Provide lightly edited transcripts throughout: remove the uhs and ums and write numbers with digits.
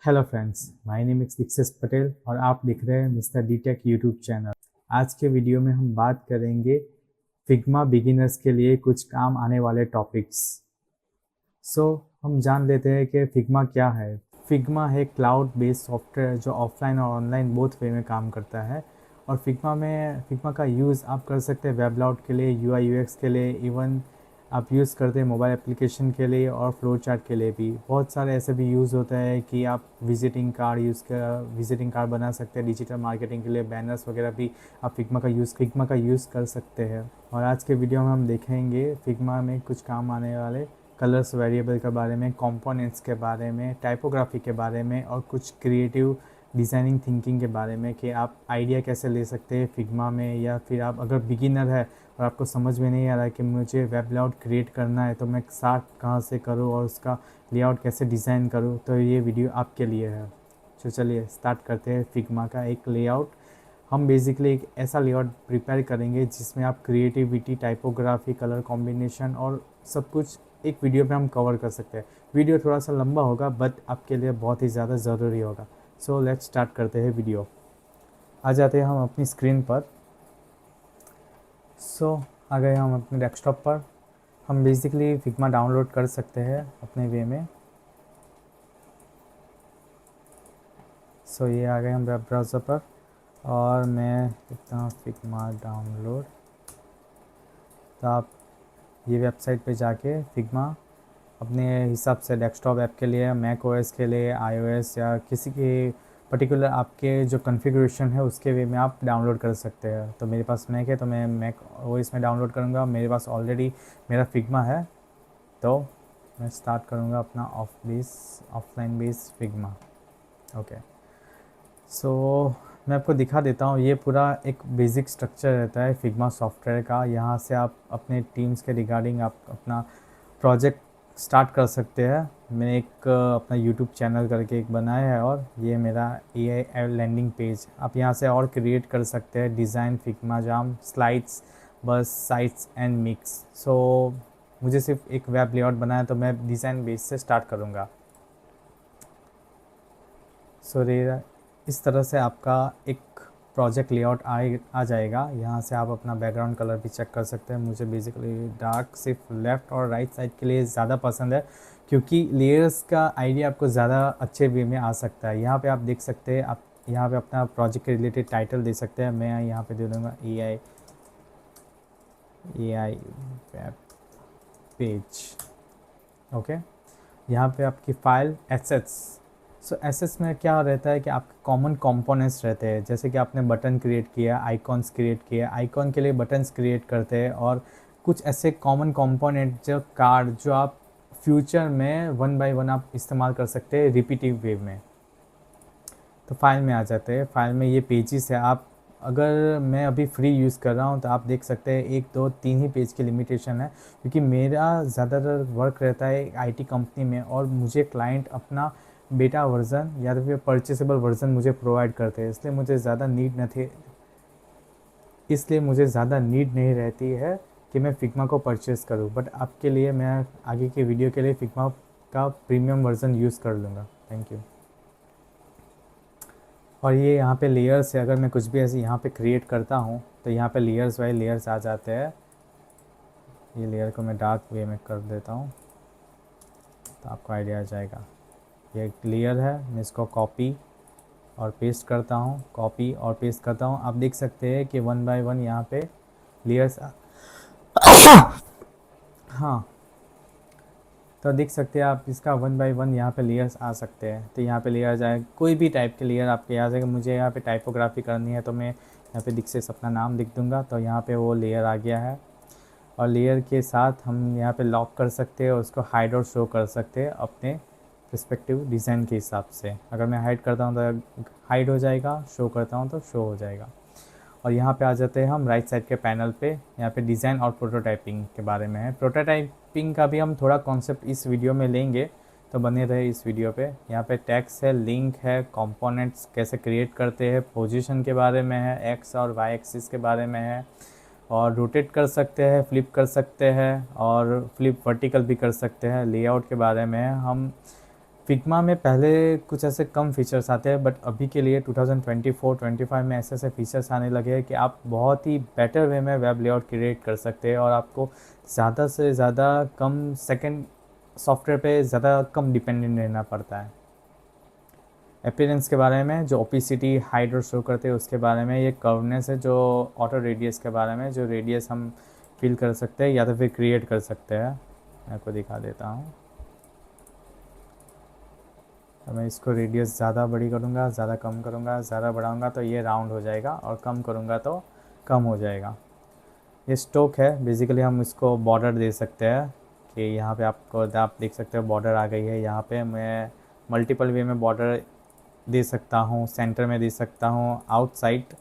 Hello friends, my name is Dikshit Patel और आप देख रहे हैं mister D tech YouTube channel. आज के वीडियो में हम बात करेंगे फिग्मा बिगिनर्स के लिए कुछ काम आने वाले टॉपिक्स। हम जान लेते हैं कि फिग्मा क्या है। फिग्मा है क्लाउड बेस्ड सॉफ्टवेयर जो ऑफलाइन और ऑनलाइन बोथ वे में काम करता है। और फिग्मा का यूज़ आप कर सकते हैं वेब लेआउट के लिए, यूआई यूएक्स के लिए, इवन आप यूज़ करते हैं मोबाइल एप्लीकेशन के लिए और फ्लो चार्ट के लिए भी। बहुत सारे ऐसे भी यूज़ होता है कि आप विजिटिंग कार्ड बना सकते हैं। डिजिटल मार्केटिंग के लिए बैनर्स वगैरह भी आप फिग्मा का यूज़ कर सकते हैं। और आज के वीडियो में हम देखेंगे फिग्मा में कुछ काम आने वाले कलर्स वेरिएबल के बारे में, कंपोनेंट्स के बारे में, टाइपोग्राफी के बारे में और कुछ क्रिएटिव डिज़ाइनिंग थिंकिंग के बारे में कि आप आइडिया कैसे ले सकते हैं फिग्मा में। या फिर आप अगर बिगिनर है और आपको समझ में नहीं आ रहा है कि मुझे वेब लेआउट क्रिएट करना है तो मैं स्टार्ट कहाँ से करूँ और उसका लेआउट कैसे डिज़ाइन करूँ, तो ये वीडियो आपके लिए है। तो चलिए स्टार्ट करते हैं फिग्मा का एक लेआउट। हम बेसिकली एक ऐसा लेआउट प्रिपेयर करेंगे जिसमें आप क्रिएटिविटी, टाइपोग्राफी, कलर कॉम्बिनेशन और सब कुछ एक वीडियो पे हम कवर कर सकते हैं। वीडियो थोड़ा सा लंबा होगा बट आपके लिए बहुत ही ज़्यादा ज़रूरी होगा। सो लेट्स स्टार्ट करते हैं वीडियो। आ जाते हैं हम अपनी स्क्रीन पर। आ गए हम अपने डेस्कटॉप पर। हम बेसिकली फिग्मा डाउनलोड कर सकते हैं अपने वे में। ये आ गए हम वेब ब्राउज़र पर और मैं इतना फिग्मा डाउनलोड। तो आप ये वेबसाइट पे जाके फिग्मा अपने हिसाब से डेस्कटॉप ऐप के लिए, मैक ओएस के लिए, आईओएस या किसी के पर्टिकुलर आपके जो कॉन्फ़िगरेशन है उसके वे में आप डाउनलोड कर सकते हैं। तो मेरे पास मैक है तो मैं मैक ओएस में डाउनलोड करूँगा। मेरे पास ऑलरेडी मेरा फिग्मा है तो मैं स्टार्ट करूँगा अपना ऑफलाइन बेस फिग्मा। ओके, मैं आपको दिखा देता हूँ। ये पूरा एक बेसिक स्ट्रक्चर रहता है फिग्मा सॉफ्टवेयर का। यहाँ से आप अपने टीम्स के रिगार्डिंग आप अपना प्रोजेक्ट स्टार्ट कर सकते हैं। मैंने एक अपना यूट्यूब चैनल करके एक बनाया है और ये मेरा AI लैंडिंग पेज। आप यहाँ से और क्रिएट कर सकते हैं डिज़ाइन, फिग्मा जाम, स्लाइड्स, बस, साइट्स एंड मिक्स। मुझे सिर्फ एक वेब लेआउट बनाया तो मैं डिज़ाइन बेस से स्टार्ट करूँगा। इस तरह से आपका एक प्रोजेक्ट लेआउट आ जाएगा। यहाँ से आप अपना बैकग्राउंड कलर भी चेक कर सकते हैं। मुझे बेसिकली डार्क सिर्फ लेफ़्ट और राइट साइड के लिए ज़्यादा पसंद है क्योंकि लेयर्स का आइडिया आपको ज़्यादा अच्छे वे में आ सकता है। यहाँ पे आप देख सकते हैं, आप यहाँ पे अपना प्रोजेक्ट के रिलेटेड टाइटल दे सकते हैं। मैं यहाँ पे दे दूँगा AI वेब पेज। ओके, यहाँ पे आपकी फ़ाइल एसेट्स। एसेट्स में क्या रहता है कि आपके कॉमन कंपोनेंट्स रहते हैं। जैसे कि आपने बटन क्रिएट किया, आइकॉन्स क्रिएट किया, आइकॉन के लिए बटन्स क्रिएट करते हैं और कुछ ऐसे कॉमन कंपोनेंट जो कार्ड जो आप फ्यूचर में वन बाय वन आप इस्तेमाल कर सकते हैं रिपीटिव वे में। तो फाइल में आ जाते हैं। फाइल में ये पेजेस है। आप अगर मैं अभी फ्री यूज़ कर रहा हूँ तो आप देख सकते हैं 1 2 3 ही पेज की लिमिटेशन है क्योंकि मेरा ज़्यादातर वर्क रहता है आईटी कंपनी में और मुझे क्लाइंट अपना बेटा वर्ज़न या तो फिर परचेसेबल वर्ज़न मुझे प्रोवाइड करते हैं। इसलिए मुझे ज़्यादा नीड नहीं रहती है कि मैं फिग्मा को परचेज़ करूँ। बट आपके लिए मैं आगे के वीडियो के लिए फिग्मा का प्रीमियम वर्ज़न यूज़ कर लूँगा। Thank you. और ये यहाँ पे लेयर्स है। अगर मैं कुछ भी ऐसे यहाँ पे क्रिएट करता हूँ तो यहाँ पे लेयर्स वाइज लेयर्स आ जाते हैं। ये लेयर को मैं डार्क वे में कर देता हूँ तो आपको आइडिया आ जाएगा। ये एक लेयर है, मैं इसको कॉपी और पेस्ट करता हूँ। आप देख सकते हैं कि वन बाय वन यहाँ पे लेयर्स हाँ, तो देख सकते हैं आप इसका वन बाय वन यहाँ पे लेयर्स आ सकते हैं। तो यहाँ पे लेयर जाए, कोई भी टाइप के लेयर आपके यहाँ से। मुझे यहाँ पे टाइपोग्राफी करनी है तो मैं यहाँ पे दीक्षित अपना नाम लिख दूँगा तो यहाँ पे वो लेयर आ गया है। और लेयर के साथ हम यहाँ पे लॉक कर सकते हैं और उसको हाइड और शो कर सकते हैं अपने रिस्पेक्टिव डिज़ाइन के हिसाब से। अगर मैं हाइड करता हूँ तो हाइड हो जाएगा, शो करता हूँ तो शो हो जाएगा। और यहाँ पे आ जाते हैं हम राइट साइड के पैनल पे। यहाँ पे डिज़ाइन और प्रोटोटाइपिंग के बारे में है। प्रोटोटाइपिंग का भी हम थोड़ा कॉन्सेप्ट इस वीडियो में लेंगे तो बने रहे इस वीडियो पे। यहाँ पे टेक्स्ट है, लिंक है, कंपोनेंट्स कैसे क्रिएट करते हैं, पोजीशन के बारे में है, एक्स और वाई एक्सिस के बारे में है, और रोटेट कर सकते हैं, फ्लिप कर सकते हैं और फ्लिप वर्टिकल भी कर सकते हैं। लेआउट के बारे में हम फिग्मा में पहले कुछ ऐसे कम फीचर्स आते हैं, बट अभी के लिए 2024-25 में ऐसे ऐसे फीचर्स आने लगे हैं कि आप बहुत ही बेटर वे में वेब लेआउट क्रिएट कर सकते हैं और आपको ज़्यादा से ज़्यादा कम सेकंड सॉफ्टवेयर पे ज़्यादा कम डिपेंडेंट रहना पड़ता है। अपीयरेंस के बारे में, जो ओपेसिटी, हाइड और शो करते हैं उसके बारे में, ये कर्वनेस है जो ऑटो रेडियस के बारे में, जो रेडियस हम फिल कर सकते हैं या तो फिर क्रिएट कर सकते हैं। मैं आपको दिखा देता हूँ। तो मैं इसको रेडियस ज़्यादा बड़ी करूँगा, ज़्यादा कम करूँगा, ज़्यादा बढ़ाऊँगा तो ये राउंड हो जाएगा और कम करूँगा तो कम हो जाएगा। ये स्टोक है, बेसिकली हम इसको बॉर्डर दे सकते हैं कि यहाँ पे आप देख सकते हो बॉर्डर आ गई है। यहाँ पे मैं मल्टीपल वे में बॉर्डर दे सकता हूँ, सेंटर में दे सकता हूँ, आउटसाइड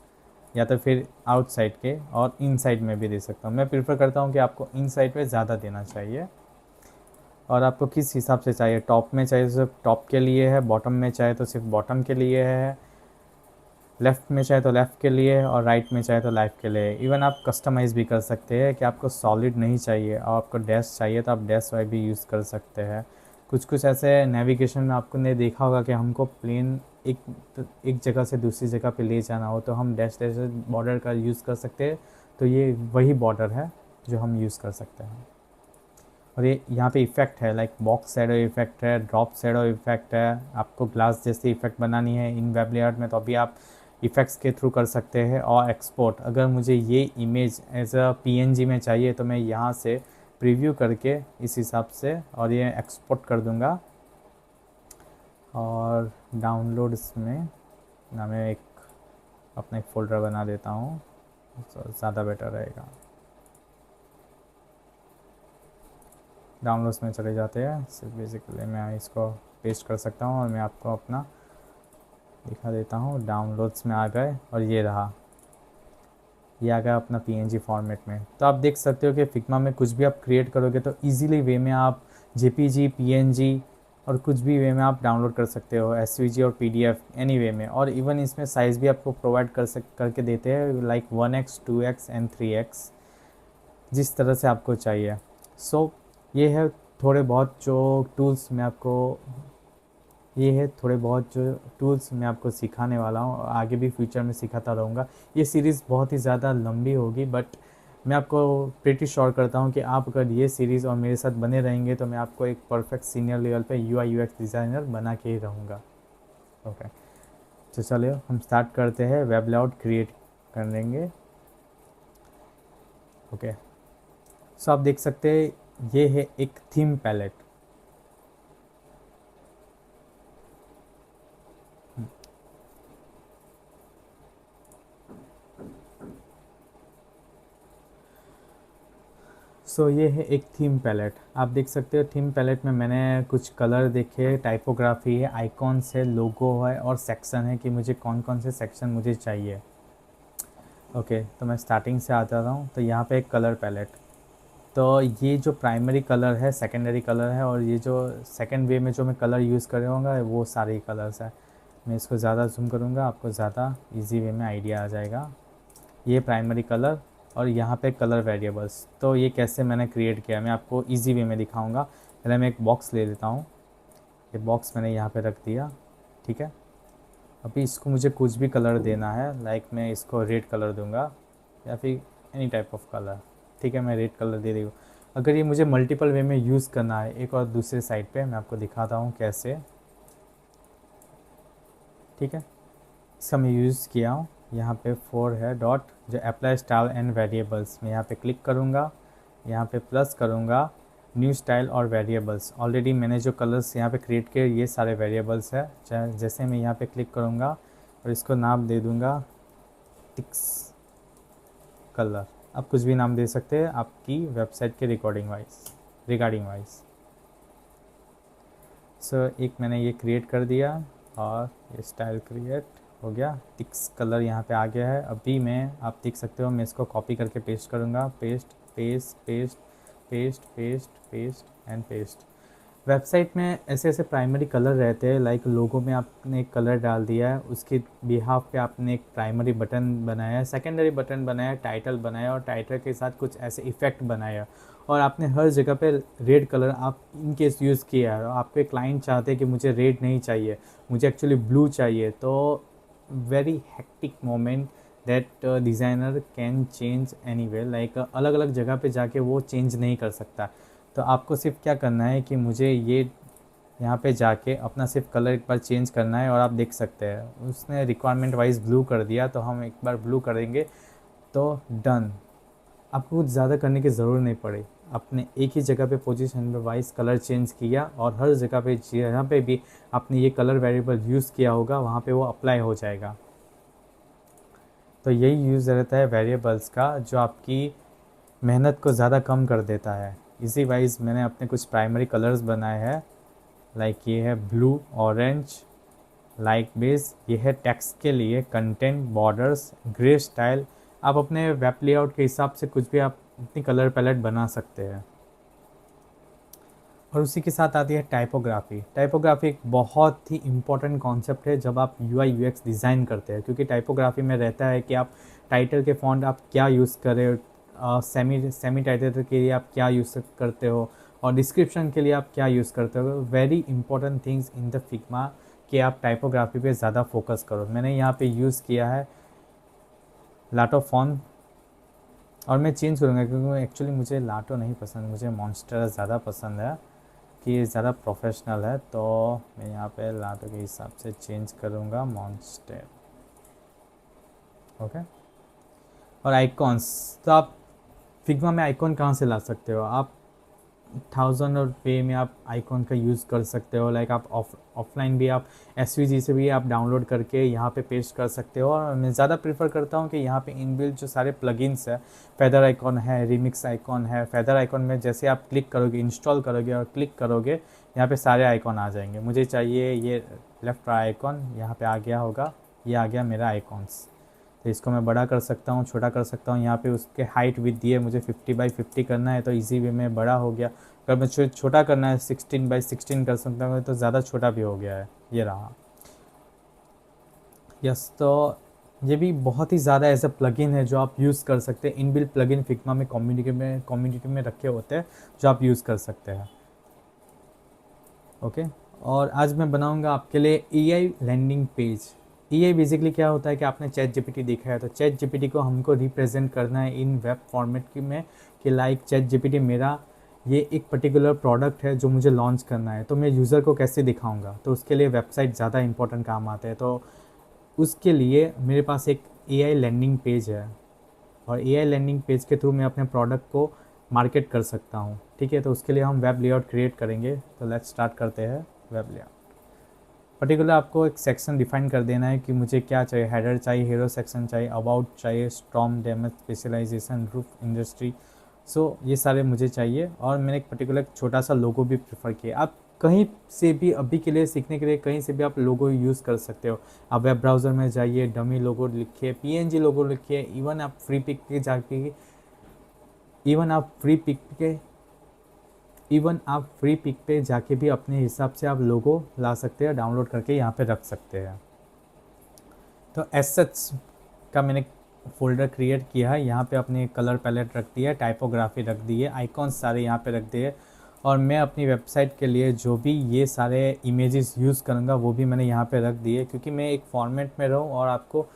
या तो फिर आउटसाइड के, और इनसाइड में भी दे सकता हूँ। मैं प्रेफर करता हूँ कि आपको इनसाइड पे ज़्यादा देना चाहिए। और आपको किस हिसाब से चाहिए, टॉप में चाहिए तो सिर्फ टॉप के लिए है, बॉटम में चाहे तो सिर्फ बॉटम के लिए है, लेफ़्ट में चाहे तो लेफ़्ट के लिए, और राइट में चाहे तो राइट के लिए। इवन आप कस्टमाइज़ भी कर सकते हैं कि आपको सॉलिड नहीं चाहिए और आपको डैश चाहिए तो आप डैश वाई भी यूज़ कर सकते हैं। कुछ कुछ ऐसे नेविगेशन में आपको ने देखा होगा कि हमको प्लेन एक जगह से दूसरी जगह पे ले जाना हो तो हम डैश डैश बॉर्डर का यूज़ कर सकते हैं। तो ये वही बॉर्डर है जो हम यूज़ कर सकते हैं। और ये यहाँ पे इफ़ेक्ट है, लाइक बॉक्स शैडो इफ़ेक्ट है, ड्रॉप शैडो इफ़ेक्ट है। आपको ग्लास जैसी इफ़ेक्ट बनानी है इन वेब लेआउट में तो अभी आप इफ़ेक्ट्स के थ्रू कर सकते हैं। और एक्सपोर्ट, अगर मुझे ये इमेज एज अ पीएनजी में चाहिए तो मैं यहाँ से प्रीव्यू करके इस हिसाब से और ये एक्सपोर्ट कर दूँगा। और डाउनलोड्स में ना मैं अपना एक फ़ोल्डर बना देता हूँ तो ज़्यादा बेटर रहेगा। डाउनलोड्स में चले जाते हैं, सिर्फ बेसिकली मैं इसको पेस्ट कर सकता हूँ और मैं आपको अपना दिखा देता हूँ। डाउनलोड्स में आ गए और ये रहा, ये आ गया अपना पीएनजी फॉर्मेट में। तो आप देख सकते हो कि फिग्मा में कुछ भी आप क्रिएट करोगे तो इजीली वे में आप जेपीजी, पीएनजी और कुछ भी वे में आप डाउनलोड कर सकते हो, एसवीजी और पीडीएफ एनी वे में। और इवन इसमें साइज़ भी आपको प्रोवाइड करके देते हैं, like 1x, 2x and 3x, जिस तरह से आपको चाहिए। सो ये है थोड़े बहुत जो टूल्स मैं आपको सिखाने वाला हूँ और आगे भी फ्यूचर में सिखाता रहूँगा। ये सीरीज़ बहुत ही ज़्यादा लंबी होगी, बट मैं आपको प्रीटी श्योर करता हूँ कि आप अगर ये सीरीज़ और मेरे साथ बने रहेंगे तो मैं आपको एक परफेक्ट सीनियर लेवल पे यूआई यूएक्स डिज़ाइनर बना के ही रहूँगा। ओके, तो चलिए हम स्टार्ट करते हैं, वेब लेआउट क्रिएट कर लेंगे। ओके, सो आप देख सकते हैं ये है एक थीम पैलेट। सो ये है एक थीम पैलेट। आप देख सकते हो थीम पैलेट में मैंने कुछ कलर देखे, टाइपोग्राफी है, आइकॉन्स है, लोगो है और सेक्शन है कि मुझे कौन कौन से सेक्शन मुझे चाहिए। ओके, तो मैं स्टार्टिंग से आ जाता हूँ। तो यहाँ पे एक कलर पैलेट, तो ये जो प्राइमरी कलर है, सेकेंडरी कलर है, और ये जो सेकेंड वे में जो मैं कलर यूज़ कर रहा हूँ वो सारे कलर्स है। मैं इसको ज़्यादा जूम करूँगा, आपको ज़्यादा इजी वे में आइडिया आ जाएगा। ये प्राइमरी कलर और यहाँ पे कलर वेरिएबल्स। तो ये कैसे मैंने क्रिएट किया मैं आपको इजी वे में दिखाऊंगा। पहले मैं एक बॉक्स ले लेता हूँ, ये बॉक्स मैंने यहाँ पे रख दिया, ठीक है। अभी इसको मुझे कुछ भी कलर देना है, लाइक मैं इसको रेड कलर दूंगा या फिर एनी टाइप ऑफ कलर, ठीक है। मैं रेड कलर दे रही हूँ। अगर ये मुझे मल्टीपल वे में यूज़ करना है एक और दूसरे साइड पे, मैं आपको दिखाता हूँ कैसे, ठीक है। इसका मैं यूज़ किया हूँ, यहाँ पे 4 है डॉट, जो अप्लाई स्टाइल एंड वेरिएबल्स, मैं यहाँ पे क्लिक करूँगा, यहाँ पे प्लस करूँगा न्यू स्टाइल और वेरिएबल्स। ऑलरेडी मैंने जो कलर्स यहाँ पे क्रिएट किए ये सारे वेरिएबल्स है। जैसे मैं यहाँ पे क्लिक करूँगा और इसको नाम दे दूँगा टिक्स कलर। आप कुछ भी नाम दे सकते हैं आपकी वेबसाइट के रिगार्डिंग वाइज। सो एक मैंने ये क्रिएट कर दिया और ये स्टाइल क्रिएट हो गया, टिक्स कलर यहाँ पे आ गया है। अभी मैं, आप देख सकते हो, मैं इसको कॉपी करके पेस्ट करूँगा, paste paste paste paste paste paste and paste. Website में ऐसे ऐसे प्राइमरी कलर रहते हैं, लाइक लोगो में आपने एक कलर डाल दिया है, उसके बिहाफ पे आपने एक प्राइमरी बटन बनाया है, सेकेंडरी बटन बनाया, टाइटल बनाया और टाइटल के साथ कुछ ऐसे इफ़ेक्ट बनाया और आपने हर जगह पे रेड कलर आप इन केस यूज़ किया है और आपके क्लाइंट चाहते हैं कि मुझे रेड नहीं चाहिए, मुझे एक्चुअली ब्लू चाहिए, तो very hectic moment that designer can change any way, like अलग अलग जगह पे जाके वो चेंज नहीं कर सकता। तो आपको सिर्फ क्या करना है कि मुझे ये यहाँ पे जाके अपना सिर्फ कलर एक बार चेंज करना है और आप देख सकते हैं उसने रिक्वायरमेंट वाइज ब्लू कर दिया, तो हम एक बार ब्लू करेंगे तो डन। आपको कुछ ज़्यादा करने की ज़रूरत नहीं पड़ी, आपने एक ही जगह पे पोजीशन पे वाइज कलर चेंज किया और हर जगह पे जहाँ पे भी आपने ये कलर वेरिएबल यूज़ किया होगा वहाँ पे वो अप्लाई हो जाएगा। तो यही यूज़ रहता है वेरिएबल्स का, जो आपकी मेहनत को ज़्यादा कम कर देता है। इसी वाइज मैंने अपने कुछ प्राइमरी कलर्स बनाए हैं, लाइक ये है ब्लू, ऑरेंज, लाइक बेस, ये है टेक्स्ट के लिए, कंटेंट, बॉर्डर्स, ग्रे स्टाइल। आप अपने वेब लेआउट के हिसाब से कुछ भी आप अपनी कलर पैलेट बना सकते हैं। और उसी के साथ आती है टाइपोग्राफी। टाइपोग्राफी एक बहुत ही इम्पोर्टेंट कॉन्सेप्ट है जब आप UI UX डिज़ाइन करते हैं, क्योंकि टाइपोग्राफी में रहता है कि आप टाइटल के फॉन्ट आप क्या यूज़ करें, सेमी टाइटल के लिए आप क्या यूज़ करते हो, और डिस्क्रिप्शन के लिए आप क्या यूज़ करते हो। Very important things in the Figma कि आप टाइपोग्राफी पे ज़्यादा फोकस करो। मैंने यहाँ पे यूज़ किया है लाटो फॉन्ट, और मैं चेंज करूँगा क्योंकि एक्चुअली मुझे लाटो नहीं पसंद, मुझे मॉन्स्टर ज़्यादा पसंद है कि ये ज़्यादा प्रोफेशनल है। तो मैं यहाँ पे लाटो के हिसाब से चेंज करूँगा मॉन्स्टर। ओके। और आइकॉन्स, तो आप फिग्मा में आइकॉन कहाँ से ला सकते हो? आप 1000 और पे में आप आइकॉन का यूज़ कर सकते हो, लाइक आप ऑफलाइन भी आप SVG से भी आप डाउनलोड करके यहाँ पे पेस्ट कर सकते हो। और मैं ज़्यादा प्रीफर करता हूँ कि यहाँ पे इनबिल्ट जो सारे प्लगइन्स है, फेदर आइकॉन है, रिमिक्स आइकॉन है। फेदर आइकॉन में जैसे आप क्लिक करोगे, इंस्टॉल करोगे और क्लिक करोगे, यहाँ पे सारे आइकॉन आ जाएंगे। मुझे चाहिए ये लेफ़्ट आइकॉन, यहाँ पे आ गया होगा, ये आ गया मेरा आइकॉन्स। तो इसको मैं बड़ा कर सकता हूँ, छोटा कर सकता हूँ। यहाँ पे उसके हाइट विथ दिए, मुझे 50x50 करना है तो इजी वे में बड़ा हो गया। अगर मैं छोटा करना है 16x16 कर सकता हूँ तो ज़्यादा छोटा भी हो गया है, ये रहा। यस, तो ये भी बहुत ही ज़्यादा ऐसा प्लगइन है जो आप यूज़ कर सकते हैं। इनबिल्ट प्लगइन फिग्मा में कम्युनिटी में रखे होते हैं जो आप यूज़ कर सकते हैं। ओके। और आज मैं बनाऊंगा आपके लिए AI landing page. AI basically क्या होता है कि आपने चैट GPT देखा है, तो चैट GPT को हमको रिप्रेजेंट करना है इन वेब फॉर्मेट की में, कि लाइक चैट GPT मेरा ये एक पर्टिकुलर प्रोडक्ट है जो मुझे लॉन्च करना है, तो मैं यूज़र को कैसे दिखाऊंगा? तो उसके लिए वेबसाइट ज़्यादा इंपॉर्टेंट काम आते हैं। तो उसके लिए मेरे पास एक AI लैंडिंग पेज है, और AI लैंडिंग पेज के थ्रू मैं अपने प्रोडक्ट को मार्केट कर सकता हूँ। ठीक है, तो उसके लिए हम वेब लेआउट क्रिएट करेंगे। तो लेट्स स्टार्ट करते हैं वेब लेआउट। पर्टिकुलर आपको एक सेक्शन डिफाइन कर देना है कि मुझे क्या चाहिए। हेडर चाहिए, हीरो सेक्शन चाहिए, अबाउट चाहिए, storm damage, specialisation, roof, industry. So ये सारे मुझे चाहिए। और मैंने एक पर्टिकुलर छोटा सा लोगो भी प्रेफर किया। आप कहीं से भी अभी के लिए सीखने के लिए कहीं से भी आप लोगो यूज़ कर सकते हो। आप वेब ब्राउज़र में जाइए, डमी लोगो लिखिए, PNG लोगो लिखिए, इवन आप फ्री पिक पे जाके इवन आप फ्री पिक पे जाके भी अपने हिसाब से आप लोगो ला सकते हैं, डाउनलोड करके यहाँ पे रख सकते हैं। तो एसेट्स का मैंने फोल्डर क्रिएट किया है, यहाँ पे अपने कलर पैलेट रख दिया, टाइपोग्राफी रख दी है, आइकॉन्स सारे यहाँ पे रख दिए। और मैं अपनी वेबसाइट के लिए जो भी ये सारे इमेजेस यूज़ करूँगा वो भी मैंने यहाँ पे रख दिए, क्योंकि मैं एक फॉर्मेट में रहूँ और आपको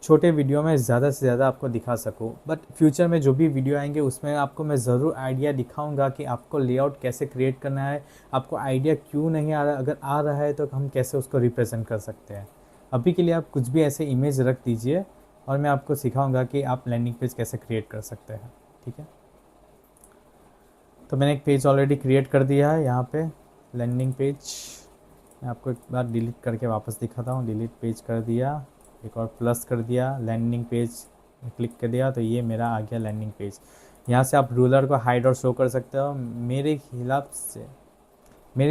छोटे वीडियो में ज़्यादा से ज़्यादा आपको दिखा सकूँ। बट फ्यूचर में जो भी वीडियो आएंगे उसमें आपको मैं ज़रूर आइडिया दिखाऊंगा कि आपको लेआउट कैसे क्रिएट करना है। आपको आइडिया क्यों नहीं आ रहा, अगर आ रहा है तो हम कैसे उसको रिप्रेजेंट कर सकते हैं। अभी के लिए आप कुछ भी ऐसे इमेज रख दीजिए और मैं आपको सिखाऊंगा कि आप लैंडिंग पेज कैसे क्रिएट कर सकते हैं। ठीक है, तो मैंने एक पेज ऑलरेडी क्रिएट कर दिया है यहाँ पे, लैंडिंग पेज। मैं आपको एक बार डिलीट करके वापस दिखाता हूँ। डिलीट पेज कर दिया, एक और प्लस कर दिया, लैंडिंग पेज क्लिक कर दिया, तो ये मेरा आ गया लैंडिंग पेज। यहाँ से आप रूलर को हाइड और शो कर सकते हो। मेरे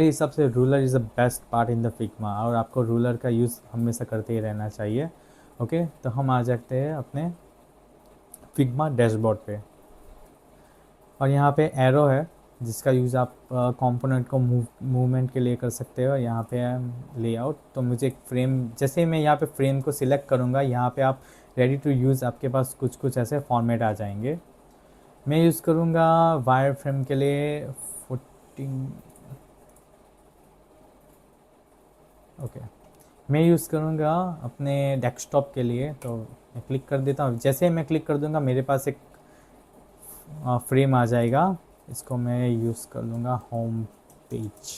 हिसाब से ruler is the best part in the Figma, और आपको रूलर का यूज़ हमेशा करते ही रहना चाहिए। ओके, तो हम आ जाते हैं अपने फिग्मा डैशबोर्ड पे, और यहाँ पे एरो है जिसका यूज़ आप कंपोनेंट को मूवमेंट के लिए कर सकते हो। यहाँ पे लेआउट, तो मुझे एक फ्रेम, जैसे मैं यहाँ पे फ्रेम को सिलेक्ट करूँगा, यहाँ पे आप रेडी टू यूज़, आपके पास कुछ कुछ ऐसे फॉर्मेट आ जाएंगे। मैं यूज़ करूँगा वायर फ्रेम के लिए 14। ओके, मैं यूज़ करूँगा अपने डेस्कटॉप के लिए। तो मैं क्लिक कर देता हूँ। जैसे ही मैं क्लिक कर दूँगा मेरे पास एक फ्रेम आ जाएगा। इसको मैं यूज़ कर लूँगा home page.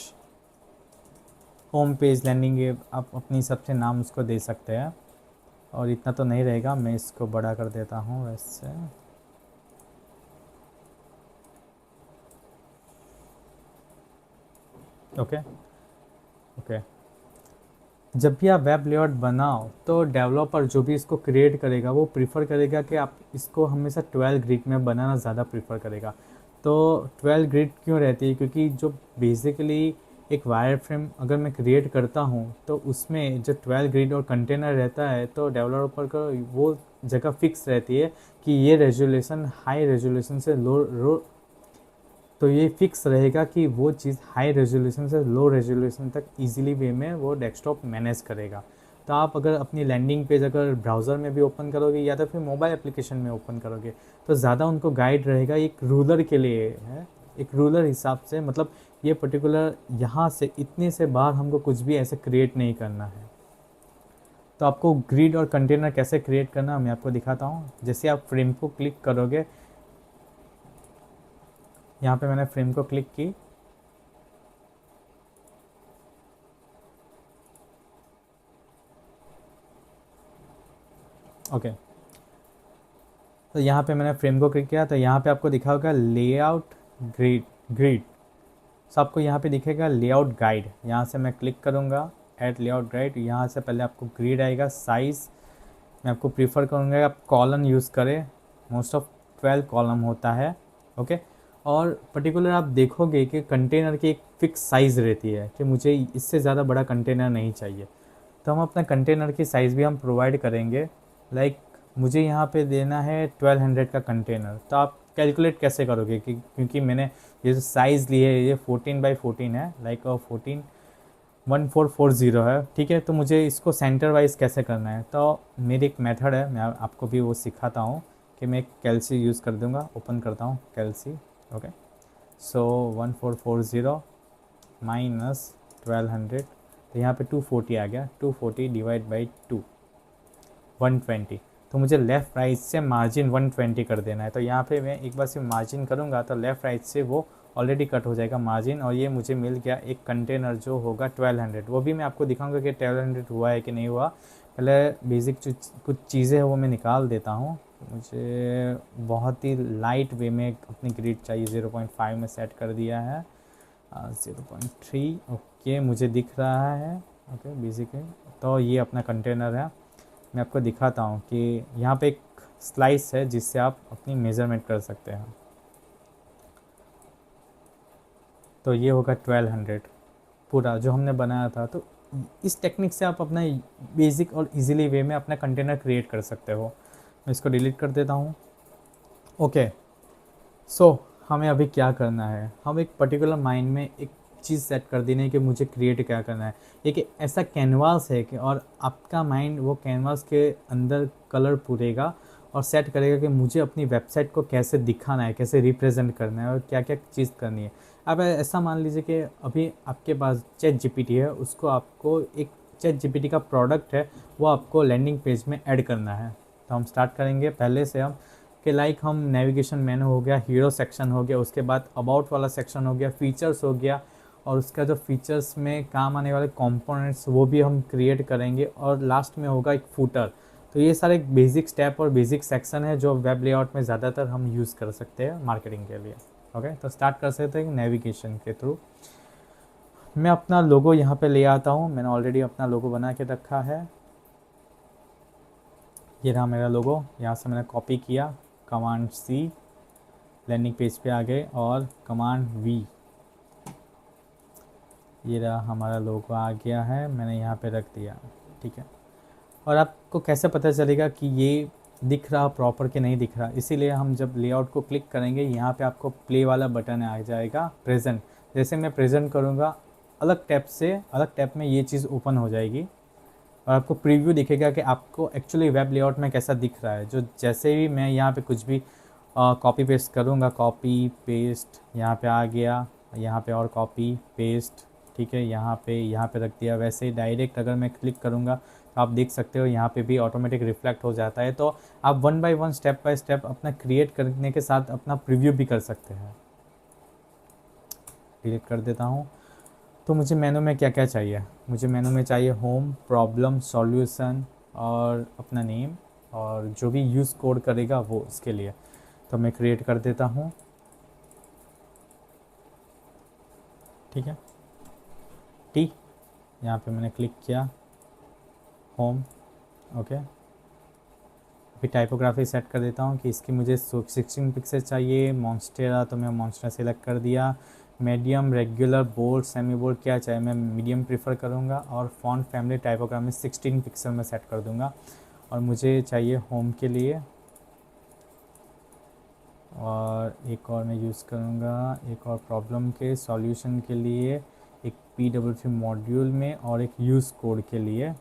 Home page landing आप अपनी हिसाब से नाम उसको दे सकते हैं। और इतना तो नहीं रहेगा, मैं इसको बड़ा कर देता हूँ वैसे। Okay okay. जब भी आप वेब लेआउट बनाओ तो डेवलपर जो भी इसको क्रिएट करेगा वो प्रीफर करेगा कि आप इसको हमेशा 12 ग्रिड में बनाना ज़्यादा प्रीफर करेगा। तो 12 ग्रिड क्यों रहती है? क्योंकि जो बेसिकली एक वायर फ्रेम अगर मैं क्रिएट करता हूँ तो उसमें जो 12 ग्रिड और कंटेनर रहता है तो डेवलपर को वो जगह फिक्स रहती है कि ये रेजोल्यूशन हाई रेजोल्यूशन से लो तो ये फिक्स रहेगा कि वो चीज़ हाई रेजोल्यूशन से लो रेजोल्यूशन तक इजीली वे में वो डेस्कटॉप मैनेज करेगा। तो आप अगर अपनी लैंडिंग पेज अगर ब्राउज़र में भी ओपन करोगे या तो फिर मोबाइल एप्लीकेशन में ओपन करोगे तो ज़्यादा उनको गाइड रहेगा। एक रूलर के लिए है, एक रूलर हिसाब से, मतलब ये पर्टिकुलर यहाँ से इतने से बाहर हमको कुछ भी ऐसे क्रिएट नहीं करना है। तो आपको ग्रिड और कंटेनर कैसे क्रिएट करना मैं आपको दिखाता हूँ। जैसे आप फ्रेम को क्लिक करोगे, यहाँ पे मैंने फ्रेम को क्लिक की। ओके, तो यहाँ पे मैंने फ्रेम को क्लिक किया तो यहाँ पे आपको दिखा होगा लेआउट ग्रिड। सो आपको यहाँ पे दिखेगा लेआउट गाइड। यहाँ से मैं क्लिक करूँगा ऐड लेआउट गाइड। यहाँ से पहले आपको ग्रिड आएगा। साइज़ मैं आपको प्रीफर करूँगा आप कॉलम यूज़ करें। मोस्ट ऑफ 12 कॉलम होता है। ओके, और पर्टिकुलर आप देखोगे कि कंटेनर की एक फ़िक्स साइज़ रहती है कि मुझे इससे ज़्यादा बड़ा कंटेनर नहीं चाहिए। तो हम अपना कंटेनर की साइज़ भी हम प्रोवाइड करेंगे। लाइक मुझे यहाँ पे देना है 1200 का कंटेनर। तो आप कैलकुलेट कैसे करोगे कि क्योंकि मैंने ये जो साइज़ ली है ये 14x14 है, लाइक 14 1440 है, ठीक है। तो मुझे इसको सेंटर वाइज कैसे करना है, तो मेरी एक मेथड है, मैं आपको भी वो सिखाता हूँ कि मैं कैलसी यूज़ कर दूँगा। ओपन करता हूँ कैलसी। ओके, सो 1440 माइनस 1200, तो यहाँ पे 240 आ गया। 240 डिवाइड बाई 2 120। तो मुझे लेफ़्ट राइट से मार्जिन 120 कर देना है। तो यहाँ पे मैं एक बार से मार्जिन करूँगा तो लेफ़्ट राइट से वो ऑलरेडी कट हो जाएगा मार्जिन। और ये मुझे मिल गया एक कंटेनर जो होगा 1200। वो भी मैं आपको दिखाऊंगा कि 1200 हुआ है कि नहीं हुआ। पहले बेसिक कुछ चीज़ें हैं वो मैं निकाल देता हूँ। मुझे बहुत ही लाइट वे में अपनी ग्रिड चाहिए। 0.5 में सेट कर दिया है। 0.3 ओके मुझे दिख रहा है। ओके बेसिकली तो ये अपना कंटेनर है। मैं आपको दिखाता हूँ कि यहाँ पे एक स्लाइस है जिससे आप अपनी मेज़रमेंट कर सकते हैं। तो ये होगा 1200 पूरा जो हमने बनाया था। तो इस टेक्निक से आप अपना बेसिक और इजीली वे में अपना कंटेनर क्रिएट कर सकते हो। मैं इसको डिलीट कर देता हूँ। ओके, सो हमें अभी क्या करना है, हम एक पर्टिकुलर माइंड में एक चीज़ सेट कर देनी है कि मुझे क्रिएट क्या करना है। एक ऐसा कैनवास है कि और आपका माइंड वो कैनवास के अंदर कलर पूरेगा और सेट करेगा कि मुझे अपनी वेबसाइट को कैसे दिखाना है, कैसे रिप्रेजेंट करना है और क्या क्या चीज़ करनी है। अब ऐसा मान लीजिए कि अभी आपके पास चैट जीपीटी है, उसको आपको एक चैट जीपीटी का प्रोडक्ट है वो आपको लैंडिंग पेज में ऐड करना है। तो हम स्टार्ट करेंगे पहले से हम कि लाइक हम नेविगेशन मेनू हो गया, हीरो सेक्शन हो गया, उसके बाद अबाउट वाला सेक्शन हो गया, फीचर्स हो गया, और उसका जो फीचर्स में काम आने वाले कंपोनेंट्स वो भी हम क्रिएट करेंगे, और लास्ट में होगा एक फूटर। तो ये सारे बेसिक स्टेप और बेसिक सेक्शन है जो वेब लेआउट में ज़्यादातर हम यूज़ कर सकते हैं मार्केटिंग के लिए। ओके, तो स्टार्ट कर सकते हैं नेविगेशन के थ्रू। मैं अपना लोगो यहाँ पे ले आता हूँ। मैंने ऑलरेडी अपना लोगो बना के रखा है। ये रहा मेरा लोगो। यहाँ से मैंने कॉपी किया, कमांड C, लैंडिंग पेज पे आ गए, और कमांड V, ये रहा हमारा लोगो आ गया है, मैंने यहाँ पे रख दिया। ठीक है, और आपको कैसे पता चलेगा कि ये दिख रहा प्रॉपर कि नहीं दिख रहा, इसीलिए हम जब लेआउट को क्लिक करेंगे यहाँ पे आपको प्ले वाला बटन आ जाएगा, प्रेजेंट। जैसे मैं प्रेजेंट करूँगा अलग टैब में ये चीज़ ओपन हो जाएगी और आपको प्रीव्यू दिखेगा कि आपको एक्चुअली वेब लेआउट में कैसा दिख रहा है। जो जैसे ही मैं यहाँ पे कुछ भी कॉपी पेस्ट करूँगा, कॉपी पेस्ट यहाँ पे आ गया, यहाँ पे और कॉपी पेस्ट, ठीक है, यहाँ पे रख दिया। वैसे ही डायरेक्ट अगर मैं क्लिक करूँगा तो आप देख सकते हो यहाँ पे भी ऑटोमेटिक रिफ्लेक्ट हो जाता है। तो आप one by one step by step अपना क्रिएट करने के साथ अपना प्रीव्यू भी कर सकते हैं। डिलीट कर देता हूँ। तो मुझे मेनू में क्या क्या चाहिए, मुझे मेनू में चाहिए होम, प्रॉब्लम, सॉल्यूशन और अपना नेम, और जो भी यूज़ कोड करेगा वो इसके लिए। तो मैं क्रिएट कर देता हूँ, ठीक है। टी, यहाँ पे मैंने क्लिक किया, होम, ओके। अभी टाइपोग्राफी सेट कर देता हूँ कि इसकी मुझे 16 पिक्सल चाहिए। मॉन्स्टेरा, तो मैं मॉन्स्टेरा सेलेक्ट कर दिया। Medium, regular, bold, semi bold क्या चाहिए, मैं मीडियम प्रीफर करूँगा। और फॉन्ट फैमिली टाइपोग्राफी 16 पिक्सल में सेट कर दूँगा। और मुझे चाहिए होम के लिए, और एक और मैं यूज़ करूँगा एक और प्रॉब्लम के सॉल्यूशन के लिए, एक PWC मॉड्यूल में, और एक यूज़ कोड के लिए।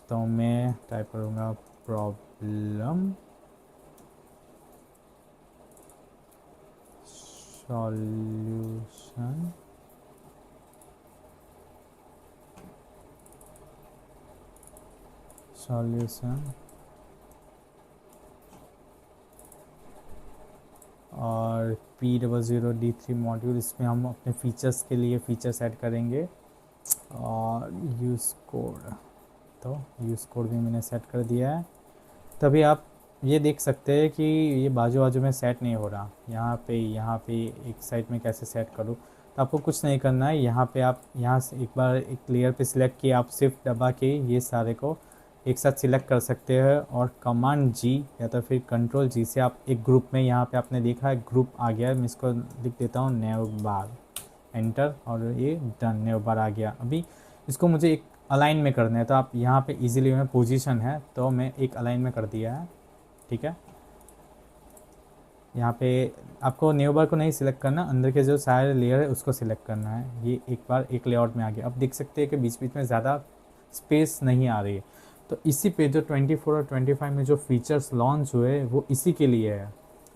तो मैं टाइप करूँगा प्रॉब्लम सॉल्यूशन, और P00D3 मॉड्यूल, इसमें हम अपने फीचर्स के लिए फीचर्स ऐड करेंगे। और यूज़ कोड, तो यूज़ कोड भी मैंने सेट कर दिया है। तभी आप ये देख सकते हैं कि ये बाजू बाजू में सेट नहीं हो रहा। यहाँ पे एक साइड में कैसे सेट करूँ। तो आपको कुछ नहीं करना है, यहाँ पे आप यहाँ से एक बार एक लेयर पे सिलेक्ट किया, आप शिफ्ट दबा के ये सारे को एक साथ सिलेक्ट कर सकते हैं, और कमांड जी या तो फिर कंट्रोल जी से आप एक ग्रुप में, यहाँ पे आपने देखा है ग्रुप आ गया है, मैं इसको लिख देता हूँ नेव बार, एंटर, और ये डन, नेव बार आ गया। अभी इसको मुझे एक अलाइन में करना है, तो आप यहाँ पे इजीली में पोजीशन है, तो मैं एक अलाइन में कर दिया है, ठीक है। यहाँ पे आपको न्यू बार को नहीं सिलेक्ट करना, अंदर के जो सारे लेयर है उसको सिलेक्ट करना है। ये एक बार एक लेआउट में आ गया। अब देख सकते हैं कि बीच बीच में ज़्यादा स्पेस नहीं आ रही है। तो इसी पे जो 24 और 25 में जो फीचर्स लॉन्च हुए वो इसी के लिए है,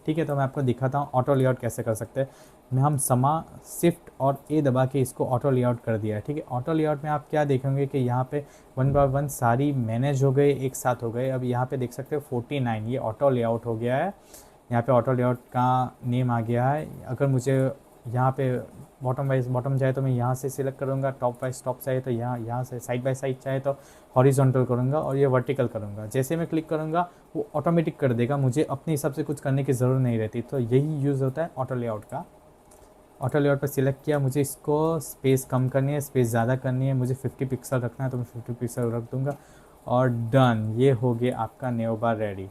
ठीक है। तो मैं आपको दिखाता हूँ ऑटो लेआउट कैसे कर सकते हैं। मैं हम समा शिफ्ट और ए दबा के इसको ऑटो लेआउट कर दिया है, ठीक है। ऑटो लेआउट में आप क्या देखेंगे कि यहाँ पे वन बाय वन सारी मैनेज हो गए, एक साथ हो गए। अब यहाँ पे देख सकते हो 49 ये ऑटो लेआउट हो गया है। यहाँ पे ऑटो लेआउट का नेम आ गया है। अगर मुझे यहाँ पे बॉटम वाइज बॉटम चाहे तो मैं यहाँ से सिलेक्ट करूँगा, टॉप वाइज टॉप चाहे तो यहाँ से, साइड बाय साइड चाहे तो हॉरिजॉन्टल करूँगा, और ये वर्टिकल करूँगा। जैसे मैं क्लिक करूँगा वो ऑटोमेटिक कर देगा, मुझे अपने हिसाब से कुछ करने की ज़रूरत नहीं रहती। तो यही यूज़ होता है ऑटो लेआउट का। ऑटो लेआउट पर सिलेक्ट किया, मुझे इसको स्पेस कम करनी है, स्पेस ज़्यादा करनी है, मुझे 50 पिक्सल रखना है तो मैं 50 पिक्सल रख दूँगा, और डन, ये हो गया आपका नेव बार रेडी।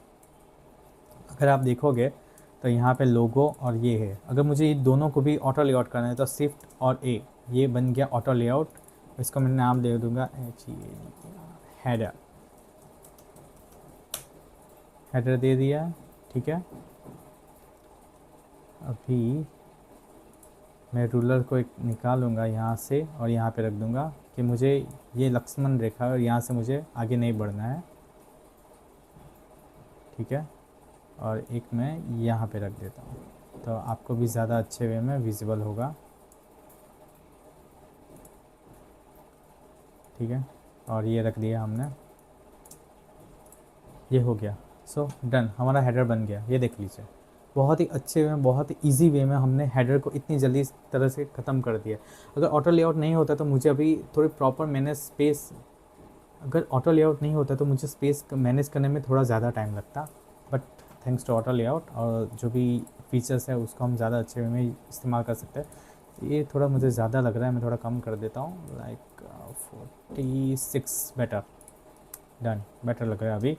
अगर आप देखोगे तो यहाँ पे लोगो और ये है। अगर मुझे ये दोनों को भी ऑटो लेआउट करना है तो शिफ्ट और ए, ये बन गया ऑटो लेआउट। इसको मैं नाम दे दूँगा हेडर, हेडर दे दिया, ठीक है। अभी मैं रूलर को एक निकालूंगा यहाँ से और यहाँ पे रख दूँगा कि मुझे ये लक्ष्मण रेखा और यहाँ से मुझे आगे नहीं बढ़ना है, ठीक है। और एक मैं यहाँ पे रख देता हूँ, तो आपको भी ज़्यादा अच्छे वे में विजिबल होगा, ठीक है। और ये रख दिया हमने, ये हो गया। सो डन, हमारा हेडर बन गया। ये देख लीजिए, बहुत ही अच्छे वे में, बहुत ही ईजी वे में हमने हेडर को इतनी जल्दी इस तरह से ख़त्म कर दिया। अगर ऑटो लेआउट नहीं होता तो मुझे अभी थोड़ी प्रॉपर मैनेज स्पेस, अगर ऑटो लेआउट नहीं होता तो मुझे स्पेस मैनेज करने में थोड़ा ज़्यादा टाइम लगता। But thanks to auto layout और जो भी फीचर्स है उसको हम ज़्यादा अच्छे वे में इस्तेमाल कर सकते हैं। ये थोड़ा मुझे ज़्यादा लग रहा है, मैं थोड़ा कम कर देता हूँ, लाइक 46, बेटर, डन, बेटर लग रहा है अभी।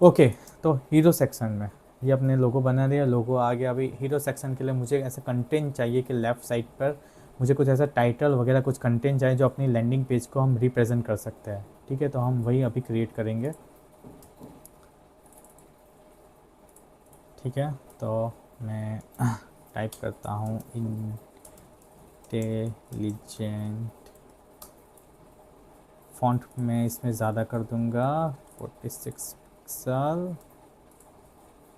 ओके, तो हीरो सेक्शन में ये अपने लोगो बना दिया, लोगो आ गया। अभी हीरो सेक्शन के लिए मुझे ऐसा कंटेंट चाहिए कि लेफ़्ट साइड पर मुझे कुछ ऐसा टाइटल वगैरह कुछ कंटेंट चाहिए जो अपनी लैंडिंग पेज को हम रिप्रेजेंट कर सकते हैं, ठीक है। तो हम वही अभी क्रिएट करेंगे, ठीक है। तो मैं टाइप करता हूँ इंटेलिजेंट, फॉन्ट में इसमें ज़्यादा कर दूँगा 46 पिक्सल,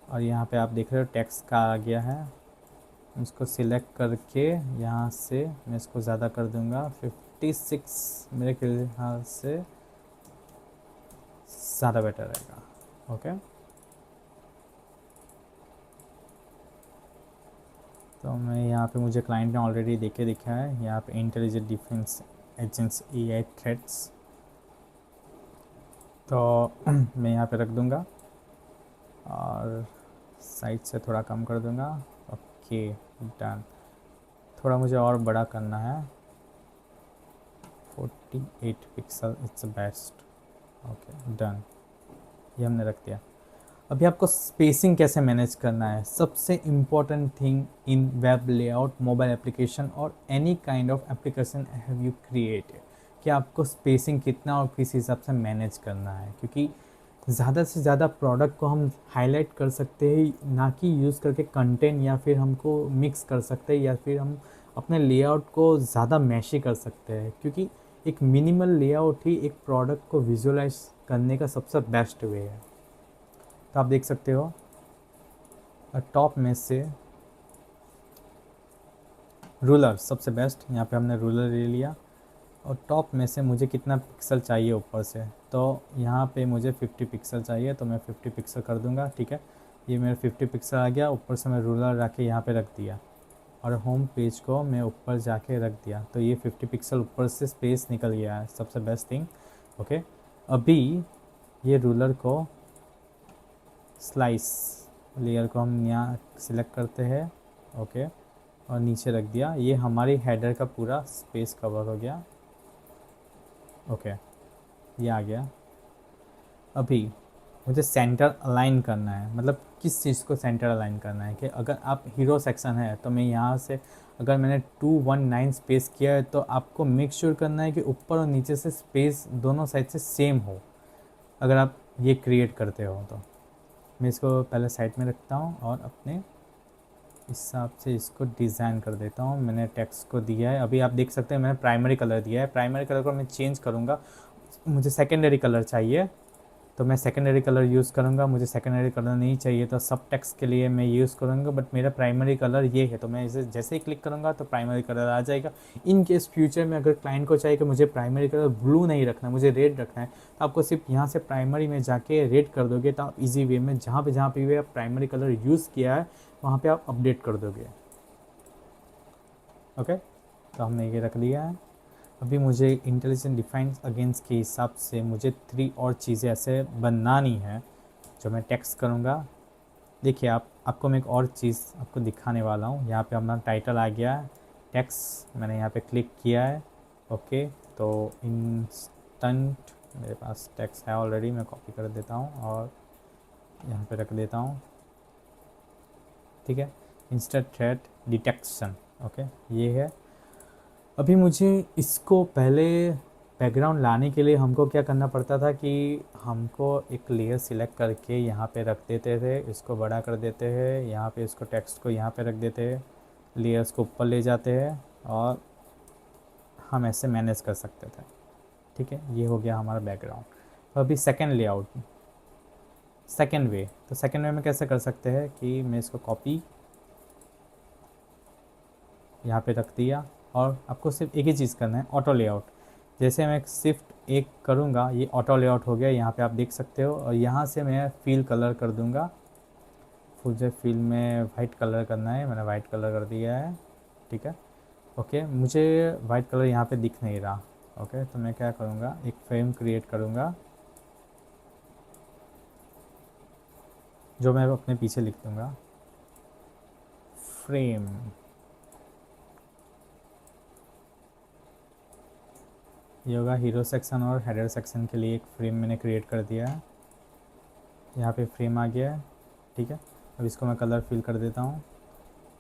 और यहाँ पे आप देख रहे हो टेक्स्ट का आ गया है। इसको सिलेक्ट करके यहाँ से मैं इसको ज़्यादा कर दूँगा, 56 मेरे ख्याल से ज़्यादा बेटर रहेगा। ओके, तो मैं यहाँ पे मुझे क्लाइंट ने ऑलरेडी देके दिखा है, यहाँ पे intelligent defence agents AI threats, तो मैं यहाँ पे रख दूँगा और साइज से थोड़ा कम कर दूँगा। Okay done. थोड़ा मुझे और बड़ा करना है, 48 pixel it's best. Okay done, ये हमने रख दिया। अभी आपको स्पेसिंग कैसे मैनेज करना है, सबसे important thing in web layout, mobile application और any kind of application have you created, कि आपको स्पेसिंग कितना और किस हिसाब से मैनेज करना है। क्योंकि ज़्यादा से ज़्यादा प्रोडक्ट को हम हाईलाइट कर सकते हैं, ना कि यूज़ करके कंटेंट, या फिर हमको मिक्स कर सकते हैं, या फिर हम अपने लेआउट को ज़्यादा मैशी कर सकते हैं। क्योंकि एक मिनिमल लेआउट ही एक प्रोडक्ट को विजुअलाइज करने का सबसे बेस्ट वे है। तो आप देख सकते हो टॉप में से रूलर सबसे बेस्ट, यहाँ पे हमने रूलर ले लिया। और टॉप में से मुझे कितना पिक्सल चाहिए ऊपर से, तो यहाँ पे मुझे 50 पिक्सल चाहिए, तो मैं 50 पिक्सल कर दूँगा। ठीक है, ये मेरा 50 पिक्सल आ गया। ऊपर से मैं रूलर रख के यहाँ पे रख दिया और होम पेज को मैं ऊपर जाके रख दिया, तो ये 50 पिक्सल ऊपर से स्पेस निकल गया है, सबसे बेस्ट थिंग। ओके, अभी ये रूलर को स्लाइस लेयर को हम यहाँ सिलेक्ट करते हैं। ओके, और नीचे रख दिया, ये हमारी हेडर का पूरा स्पेस कवर हो गया। ओके, ये आ गया। अभी मुझे सेंटर अलाइन करना है, मतलब किस चीज़ को सेंटर अलाइन करना है, कि अगर आप हीरो सेक्शन है तो मैं यहाँ से अगर मैंने 219 स्पेस किया है, तो आपको मेक श्योर करना है कि ऊपर और नीचे से स्पेस दोनों साइड से सेम हो, अगर आप ये क्रिएट करते हो तो। मैं इसको पहले साइड में रखता हूँ और अपने हिसाब से इसको डिज़ाइन कर देता हूँ। मैंने टेक्स्ट को दिया है, अभी आप देख सकते हैं मैंने प्राइमरी कलर दिया है। प्राइमरी कलर को मैं चेंज करूँगा, मुझे सेकेंडरी कलर चाहिए तो मैं सेकेंडरी कलर यूज़ करूँगा। मुझे सेकेंडरी कलर नहीं चाहिए तो सब टेक्स्ट के लिए मैं यूज़ करूँगा, बट मेरा प्राइमरी कलर ये है, तो मैं इसे जैसे ही क्लिक करूँगा तो प्राइमरी कलर आ जाएगा। इन केस फ्यूचर में अगर क्लाइंट को चाहिए कि मुझे प्राइमरी कलर ब्लू नहीं रखना है, मुझे रेड रखना है, तो आपको सिर्फ यहाँ से प्राइमरी में जाके रेड कर दोगे, तो आप ईजी वे में जहाँ पे भी आप प्राइमरी कलर यूज़ किया है वहाँ पर आप अपडेट कर दोगे। ओके, तो हमने ये रख दिया है। अभी मुझे इंटेलिजेंट डिफाइंस अगेंस्ट के हिसाब से मुझे 3 और चीज़ें ऐसे बनानी है जो मैं टेक्स्ट करूँगा। देखिए आपको मैं एक और चीज़ आपको दिखाने वाला हूँ। यहाँ पे हमारा टाइटल आ गया है, टेक्स्ट मैंने यहाँ पे क्लिक किया है। ओके, तो इंस्टेंट मेरे पास टेक्स्ट है ऑलरेडी, मैं कॉपी कर देता हूँ और यहाँ पे रख देता हूँ। ठीक है, इंस्टेंट थ्रेट डिटेक्शन। ओके, ये है। अभी मुझे इसको पहले बैकग्राउंड लाने के लिए हमको क्या करना पड़ता था कि हमको एक लेयर सिलेक्ट करके यहाँ पे रख देते थे, इसको बड़ा कर देते हैं, यहाँ पे इसको टेक्स्ट को यहाँ पे रख देते हैं, लेयर्स को ऊपर ले जाते हैं और हम ऐसे मैनेज कर सकते थे। ठीक है, ये हो गया हमारा बैकग्राउंड। तो अभी सेकेंड लेआउट, सेकेंड वे, तो सेकेंड वे में कैसे कर सकते हैं कि मैं इसको कॉपी यहाँ पे रख दिया और आपको सिर्फ एक ही चीज़ करना है, ऑटो लेआउट। जैसे मैं शिफ्ट एक करूँगा ये ऑटो लेआउट हो गया, यहाँ पे आप देख सकते हो। और यहाँ से मैं फील कलर कर दूँगा, मुझे फील में वाइट कलर करना है, मैंने वाइट कलर कर दिया है। ठीक है, ओके, मुझे वाइट कलर यहाँ पे दिख नहीं रहा। ओके, तो मैं क्या करूँगा, एक फ्रेम क्रिएट करूँगा जो मैं अपने पीछे लिख दूँगा फ्रेम। ये होगा हीरो सेक्शन और हेडर सेक्शन के लिए एक फ्रेम मैंने क्रिएट कर दिया है। यहाँ पे फ्रेम आ गया है। ठीक है, अब इसको मैं कलर फिल कर देता हूँ।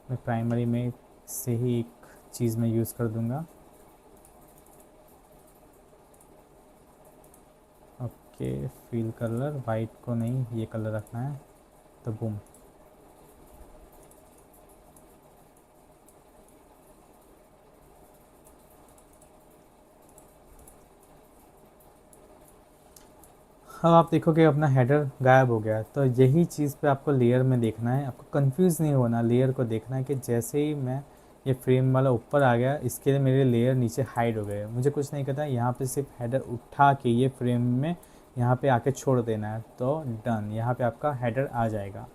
मैं प्राइमरी में से ही एक चीज़ में यूज़ कर दूँगा। ओके, फिल कलर वाइट को नहीं, ये कलर रखना है, तो बूम। अब आप देखोगे अपना हेडर गायब हो गया। तो यही चीज़ पे आपको लेयर में देखना है, आपको कंफ्यूज नहीं होना, लेयर को देखना है कि जैसे ही मैं ये फ्रेम वाला ऊपर आ गया, इसके लिए मेरे लेयर नीचे हाइड हो गए, मुझे कुछ नहीं करता, यहाँ पे सिर्फ हेडर उठा के ये फ्रेम में यहाँ पे आके छोड़ देना है, तो डन, यहाँ पे आपका हेडर आ जाएगा।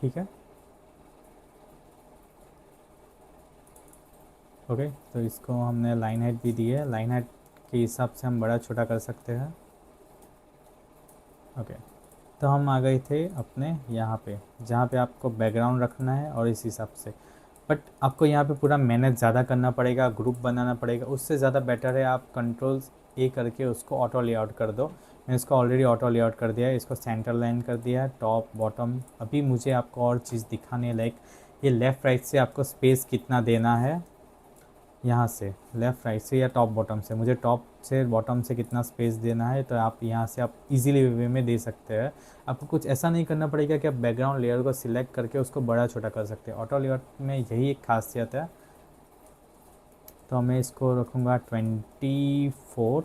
ठीक है, ओके। तो इसको हमने लाइन हाइट भी दी है, लाइन हाइट के हिसाब से हम बड़ा छोटा कर सकते हैं। ओके, तो हम आ गए थे अपने यहाँ पे, जहाँ पे आपको बैकग्राउंड रखना है, और इस हिसाब से। बट आपको यहाँ पे पूरा मेहनत ज़्यादा करना पड़ेगा, ग्रुप बनाना पड़ेगा, उससे ज़्यादा बेटर है आप कंट्रोल ए करके उसको ऑटो लेआउट कर दो। मैं इसको ऑलरेडी ऑटो लेआउट कर दिया है, इसको सेंटर लाइन कर दिया है, टॉप बॉटम। अभी मुझे आपको और चीज़ दिखानी है, लाइक ये लेफ़्ट राइट से आपको स्पेस कितना देना है, यहाँ से लेफ़्ट राइट से या टॉप बॉटम से, मुझे टॉप से बॉटम से कितना स्पेस देना है, तो आप यहाँ से आप इजीली वे में दे सकते हैं। आपको कुछ ऐसा नहीं करना पड़ेगा कि आप बैकग्राउंड लेयर को सिलेक्ट करके उसको बड़ा छोटा कर सकते हैं। ऑटो लेयर में यही एक खासियत है। तो मैं इसको रखूँगा 24,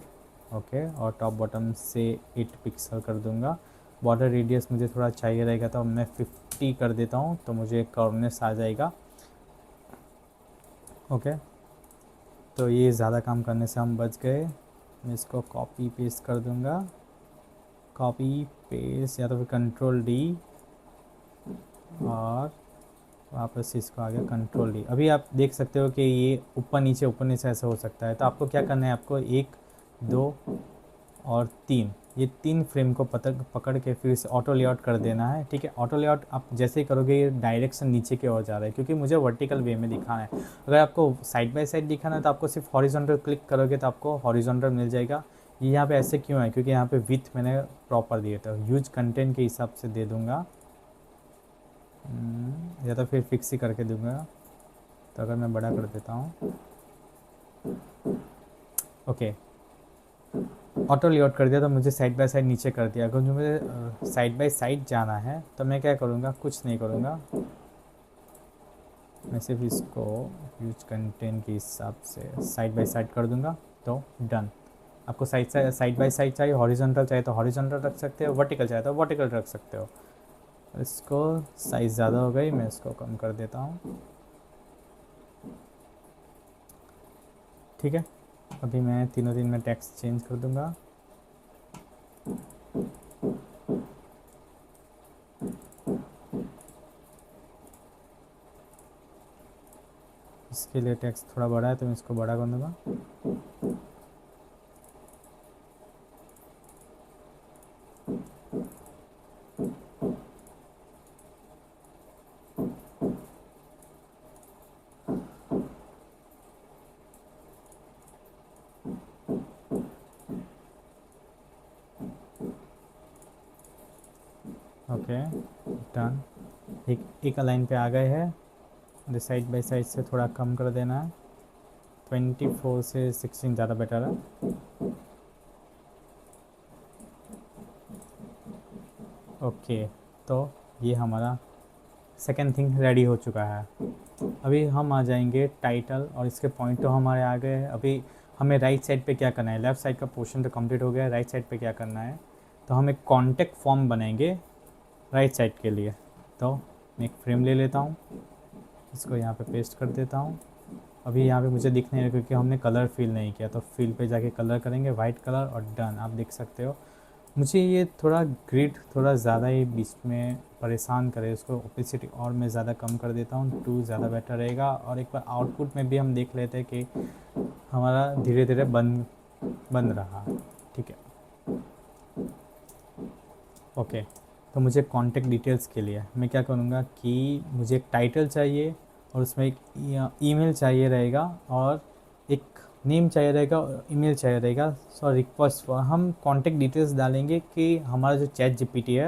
ओके, और टॉप बॉटम से 8 पिक्सल कर दूँगा। बॉर्डर रेडियस मुझे थोड़ा चाहिए रहेगा, तो मैं 50 कर देता हूँ, तो मुझे कर्वनेस आ जाएगा। ओके, तो ये ज़्यादा काम करने से हम बच गए। मैं इसको कॉपी पेस्ट कर दूंगा, कॉपी पेस्ट, या तो फिर कंट्रोल डी, और वापस इसको आ गया कंट्रोल डी। अभी आप देख सकते हो कि ये ऊपर नीचे ऐसा हो सकता है। तो आपको क्या करना है, आपको 1, 2 और 3, ये 3 फ्रेम को पकड़ के फिर से ऑटो लेआउट कर देना है। ठीक है, ऑटो लेआउट आप जैसे ही करोगे ये डायरेक्शन नीचे की ओर जा रहा है, क्योंकि मुझे वर्टिकल वे में दिखाना है। अगर आपको साइड बाय साइड दिखाना है तो आपको सिर्फ हॉरिजॉन्टल क्लिक करोगे तो आपको हॉरिजॉन्टल मिल जाएगा। ये यहाँ पे ऐसे क्यों है, क्योंकि यहाँ पे विथ मैंने प्रॉपर दिए थे, यूज कंटेंट के हिसाब से दे दूँगा, या तो फिर फिक्स ही करके दूँगा। तो अगर मैं बड़ा कर देता हूँ, ओके, ऑटो लेआउट कर दिया, तो मुझे साइड बाय साइड नीचे कर दिया। अगर मुझे साइड बाय साइड जाना है तो मैं क्या करूँगा, कुछ नहीं करूँगा, मैं सिर्फ इसको यूज कंटेंट के हिसाब से साइड बाय साइड कर दूँगा, तो डन। आपको साइड बाय साइड चाहिए, हॉरिजॉन्टल चाहिए तो हॉरिजॉन्टल रख सकते हो, वर्टिकल चाहिए तो वर्टिकल रख सकते हो। इसको साइज़ ज़्यादा हो गई, मैं इसको कम कर देता हूँ। ठीक है, अभी मैं तीनों दिन में टेक्स्ट चेंज कर दूँगा। इसके लिए टेक्स्ट थोड़ा बड़ा है तो मैं इसको बड़ा कर दूँगा। Okay, done. एक लाइन पे आ गए हैं, साइड बाय साइड से थोड़ा कम कर देना है, 24 से 16 ज़्यादा बेटर है। ओके, तो ये हमारा सेकेंड थिंग रेडी हो चुका है। अभी हम आ जाएंगे टाइटल, और इसके पॉइंट तो हमारे आ गए हैं। अभी हमें राइट साइड पे क्या करना है, लेफ़्ट साइड का पोर्शन तो कंप्लीट हो गया है, राइट साइड पे क्या करना है, तो हम एक कॉन्टेक्ट फॉर्म बनाएंगे राइट साइड के लिए। तो मैं एक फ्रेम ले लेता हूँ, इसको यहाँ पे पेस्ट कर देता हूँ। अभी यहाँ पे मुझे दिख नहीं रहा क्योंकि हमने कलर फिल नहीं किया, तो फिल पे जाके कलर करेंगे वाइट कलर, और डन। आप देख सकते हो मुझे ये थोड़ा ग्रिड थोड़ा ज़्यादा ही बीच में परेशान करे, उसको ओपेसिटी और मैं ज़्यादा कम कर देता हूँ, 2 ज़्यादा बेटर रहेगा। और एक बार आउटपुट में भी हम देख लेते हैं कि हमारा धीरे धीरे बन रहा। ठीक है, ओके। तो मुझे कॉन्टेक्ट डिटेल्स के लिए मैं क्या करूँगा कि मुझे एक टाइटल चाहिए, और उसमें एक ईमेल चाहिए रहेगा, और एक नेम चाहिए रहेगा, और ईमेल चाहिए रहेगा। सो रिक्वेस्ट फॉर, हम कॉन्टेक्ट डिटेल्स डालेंगे कि हमारा जो चैट जीपीटी है,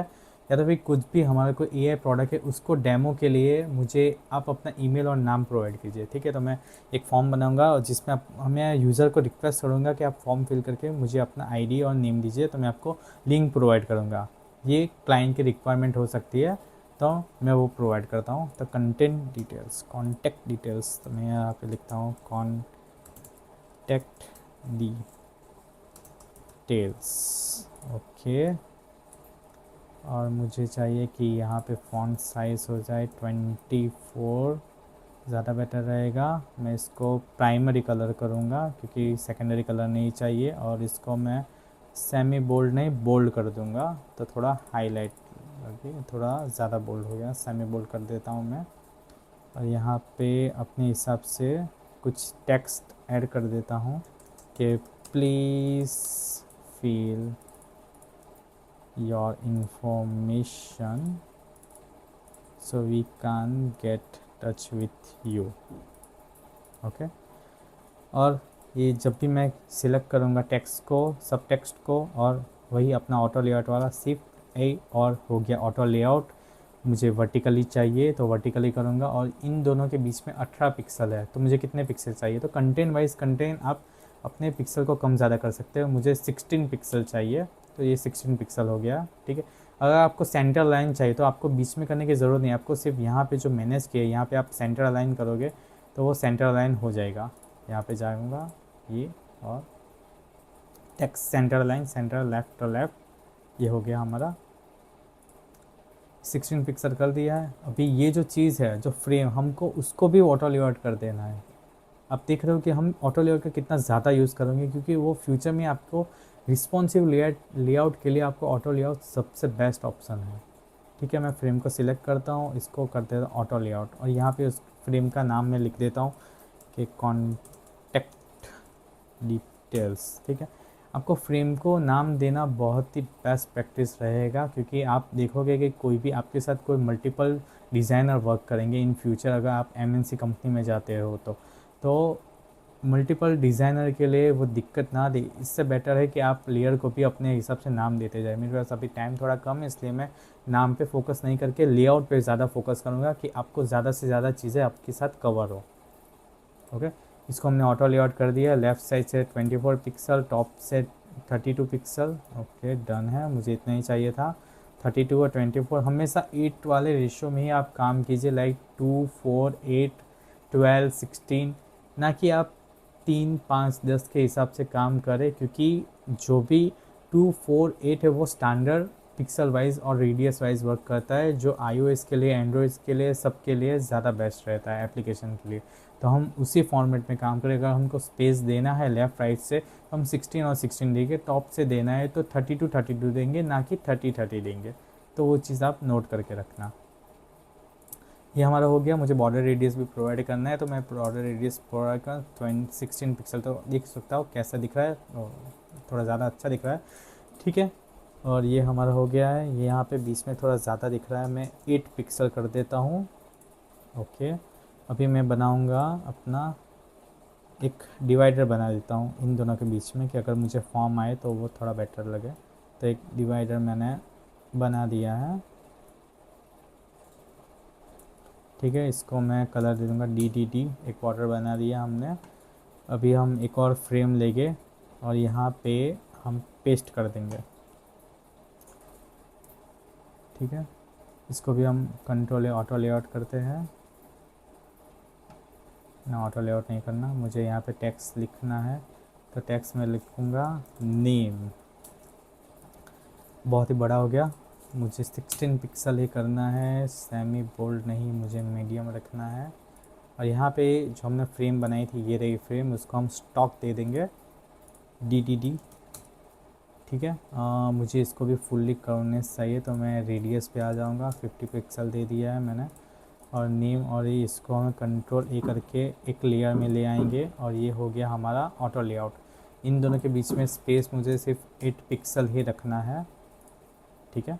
या तो फिर कुछ भी हमारा कोई एआई प्रोडक्ट है, उसको डेमो के लिए मुझे आप अपना ईमेल और नाम प्रोवाइड कीजिए। ठीक है, तो मैं एक फॉर्म बनाऊंगा, और जिसमें मैं यूज़र को रिक्वेस्ट करूँगा कि आप फॉर्म फिल करके मुझे अपना आईडी और नेम दीजिए, तो मैं आपको लिंक प्रोवाइड करूँगा। ये क्लाइंट की रिक्वायरमेंट हो सकती है, तो मैं वो प्रोवाइड करता हूँ। तो कंटेंट डिटेल्स, कॉन्टेक्ट डिटेल्स, तो मैं यहाँ पे लिखता हूँ कॉन्टेक्ट डी डिटेल्स। ओके, और मुझे चाहिए कि यहाँ पे फॉन्ट साइज़ हो जाए 24, ज़्यादा बेटर रहेगा। मैं इसको प्राइमरी कलर करूँगा क्योंकि सेकेंडरी कलर नहीं चाहिए, और इसको मैं सेमी बोल्ड नहीं बोल्ड कर दूँगा, तो थोड़ा हाईलाइट लगे, थोड़ा ज़्यादा बोल्ड हो गया, सेमी बोल्ड कर देता हूँ मैं। और यहाँ पे अपने हिसाब से कुछ टेक्स्ट ऐड कर देता हूँ कि please feel your information so we can get touch with you। Okay, और ये जब भी मैं सिलेक्ट करूँगा टेक्स्ट को, सब टेक्स्ट को, और वही अपना ऑटो लेआउट वाला शिफ्ट ए, और हो गया ऑटो लेआउट। मुझे वर्टिकली चाहिए तो वर्टिकली करूँगा, और इन दोनों के बीच में 18 पिक्सल है, तो मुझे कितने पिक्सल चाहिए, तो कंटेंट वाइज कंटेंट आप अपने पिक्सल को कम ज़्यादा कर सकते हो। मुझे 16 पिक्सल चाहिए, तो ये 16 पिक्सल हो गया, ठीक है। अगर आपको सेंटर लाइन चाहिए तो आपको बीच में करने की ज़रूरत नहीं, आपको सिर्फ यहाँ पे जो मैनेज किया है यहाँ पे आप सेंटर अलाइन करोगे तो वो सेंटर अलाइन हो जाएगा। यहाँ पे जाऊँगा ये, और text centre align, centre left to left, ये हो गया हमारा। 16 पिक्सल कर दिया है। अभी ये जो चीज़ है, जो फ्रेम, हमको उसको भी ऑटो लेआउट कर देना है। आप देख रहे हो कि हम ऑटो लेआउट का कितना ज़्यादा यूज़ करेंगे, क्योंकि वो फ्यूचर में आपको रिस्पॉन्सिव लेआउट के लिए आपको ऑटो लेआउट सबसे बेस्ट ऑप्शन है, ठीक है। मैं फ्रेम को सिलेक्ट करता हूँ, इसको कर देता हूँ ऑटो लेआउट, और यहाँ पे उस फ्रेम का नाम मैं लिख देता हूँ कि कॉन्टेक्ट डिटेल्स, ठीक है। आपको फ्रेम को नाम देना बहुत ही बेस्ट प्रैक्टिस रहेगा, क्योंकि आप देखोगे कि कोई भी आपके साथ कोई मल्टीपल डिज़ाइनर वर्क करेंगे इन फ्यूचर, अगर आप एमएनसी कंपनी में जाते हो तो मल्टीपल डिज़ाइनर के लिए वो दिक्कत ना दे। इससे बेटर है कि आप लेयर को भी अपने हिसाब से नाम देते जाए। मेरे पास अभी टाइम थोड़ा कम है, इसलिए मैं नाम पे फोकस नहीं करके लेआउट पे ज़्यादा फोकस करूँगा कि आपको ज़्यादा से ज़्यादा चीज़ें आपके साथ कवर हो। ओके, इसको हमने ऑटो लेआउट कर दिया। लेफ़्ट साइड से 24 पिक्सल, टॉप से 32 पिक्सल। ओके, डन है, मुझे इतना ही चाहिए था। 32 और 24 हमेशा 8 वाले रेशियो में ही आप काम कीजिए, लाइक 2, 4, 8, 12, 16, ना कि आप 3, 5, 10 के हिसाब से काम करें, क्योंकि जो भी 2, 4, 8 है वो स्टैंडर्ड पिक्सल वाइज और रेडियस वाइज वर्क करता है, जो iOS के लिए, एंड्रॉयड के लिए, सबके लिए ज़्यादा बेस्ट रहता है एप्लीकेशन के लिए। तो हम उसी फॉर्मेट में काम करें। अगर हमको स्पेस देना है लेफ़्ट राइट से तो हम 16 और 16 देंगे, टॉप से देना है तो 32, 32 देंगे, ना कि 30, 30 देंगे। तो वो चीज़ आप नोट करके रखना। ये हमारा हो गया। मुझे बॉर्डर रेडियस भी प्रोवाइड करना है, तो मैं बॉर्डर रेडियस प्रोवाइड कर 16 पिक्सल, तो देख सकता हूँ कैसा दिख रहा है, थोड़ा ज़्यादा अच्छा दिख रहा है, ठीक है। और ये हमारा हो गया है। ये यहाँ पे बीच में थोड़ा ज़्यादा दिख रहा है, मैं 8 पिक्सल कर देता हूँ। ओके, अभी मैं बनाऊँगा अपना एक डिवाइडर बना देता हूँ इन दोनों के बीच में, कि अगर मुझे फॉर्म आए तो वो थोड़ा बेटर लगे। तो एक डिवाइडर मैंने बना दिया है, ठीक है। इसको मैं कलर दे दूँगा DDD, एक बॉर्डर बना दिया हमने। अभी हम एक और फ्रेम लेंगे और यहाँ पे हम पेस्ट कर देंगे, ठीक है। इसको भी हम कंट्रोल ऑटो लेआउट करते हैं ना, ऑटो लेआउट नहीं करना। मुझे यहाँ पे टेक्स्ट लिखना है, तो टेक्स्ट में लिखूँगा नेम। बहुत ही बड़ा हो गया, मुझे 16 पिक्सल ही करना है, सेमी बोल्ड नहीं, मुझे मीडियम रखना है। और यहाँ पे जो हमने फ्रेम बनाई थी, ये रही फ्रेम, उसको हम स्टॉक दे देंगे DDD, ठीक है। मुझे इसको भी फुल्ली करने चाहिए, तो मैं रेडियस पे आ जाऊँगा, 50 पिक्सल दे दिया है मैंने। और नेम, और ये इसको हमें कंट्रोल A करके एक लेयर में ले आएंगे, और ये हो गया हमारा ऑटो लेआउट। इन दोनों के बीच में स्पेस मुझे सिर्फ 8 पिक्सल ही रखना है, ठीक है।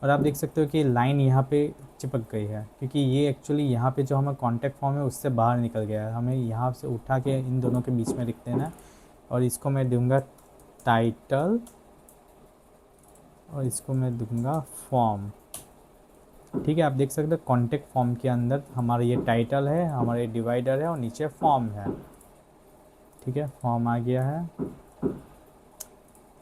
और आप देख सकते हो कि लाइन यहाँ पे चिपक गई है, क्योंकि ये एक्चुअली यहाँ पे जो हमारा कॉन्टैक्ट फॉर्म है उससे बाहर निकल गया है। हमें यहाँ से उठा के इन दोनों के बीच में लिख देना है, और इसको मैं दूंगा टाइटल, और इसको मैं दूंगा फॉर्म, ठीक है। आप देख सकते हो कॉन्टैक्ट फॉर्म के अंदर हमारा ये टाइटल है, हमारे डिवाइडर है, और नीचे फॉर्म है, ठीक है। फॉर्म आ गया है,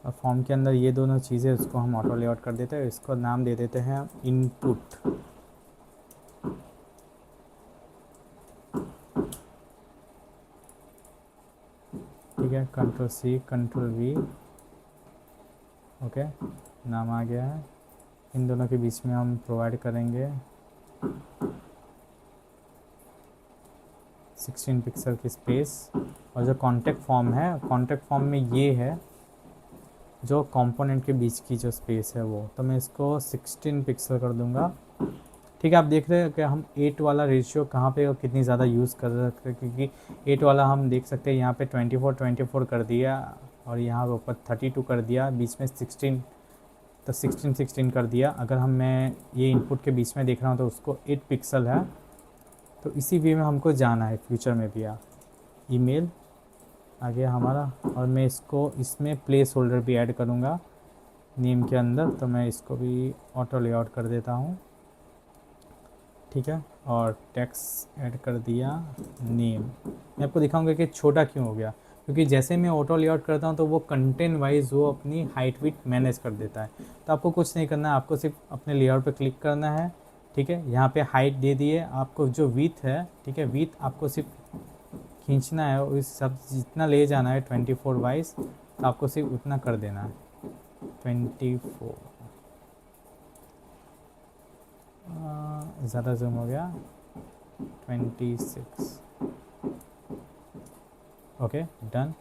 और फॉर्म के अंदर ये दोनों चीज़ें, उसको हम ऑटो लेआउट कर देते हैं। इसको नाम दे देते हैं इनपुट, ठीक है। है, control C control V, okay, नाम आ गया है। इन दोनों के बीच में हम प्रोवाइड करेंगे 16 पिक्सल की स्पेस। और जो कॉन्टेक्ट फॉर्म है, कॉन्टेक्ट फॉर्म में ये है जो कंपोनेंट के बीच की जो स्पेस है वो, तो मैं इसको 16 पिक्सल कर दूंगा। ठीक है, आप देख रहे हैं कि हम 8 वाला रेशियो कहाँ पे और कितनी ज़्यादा यूज़ कर रहे हैं, क्योंकि 8 वाला हम देख सकते हैं यहाँ पे 24 कर दिया, और यहाँ पे ऊपर 32 कर दिया, बीच में 16, तो 16 कर दिया। अगर मैं ये इनपुट के बीच में देख रहा हूँ तो उसको 8 पिक्सल है। तो इसी वे में हमको जाना है फ्यूचर में भी। ईमेल आ गया हमारा, और मैं इसको इसमें प्लेस होल्डर भी ऐड करूँगा नेम के अंदर, तो मैं इसको भी ऑटो लेआउट कर देता हूँ। ठीक है, और टेक्स्ट ऐड कर दिया नेम। मैं आपको दिखाऊंगा कि छोटा क्यों हो गया, क्योंकि जैसे मैं ऑटो लेआउट करता हूँ तो वो कंटेंट वाइज वो अपनी हाइट विड्थ मैनेज कर देता है। तो आपको कुछ नहीं करना है, आपको सिर्फ अपने लेआउट पे क्लिक करना है। ठीक है, यहाँ पे हाइट दे दिए, आपको जो विड्थ है, ठीक है, विड्थ आपको सिर्फ खींचना है, उस सब जितना ले जाना है 24 वाइज, तो आपको सिर्फ उतना कर देना है 24। ज़्यादा जूम हो गया, 26, ओके डन,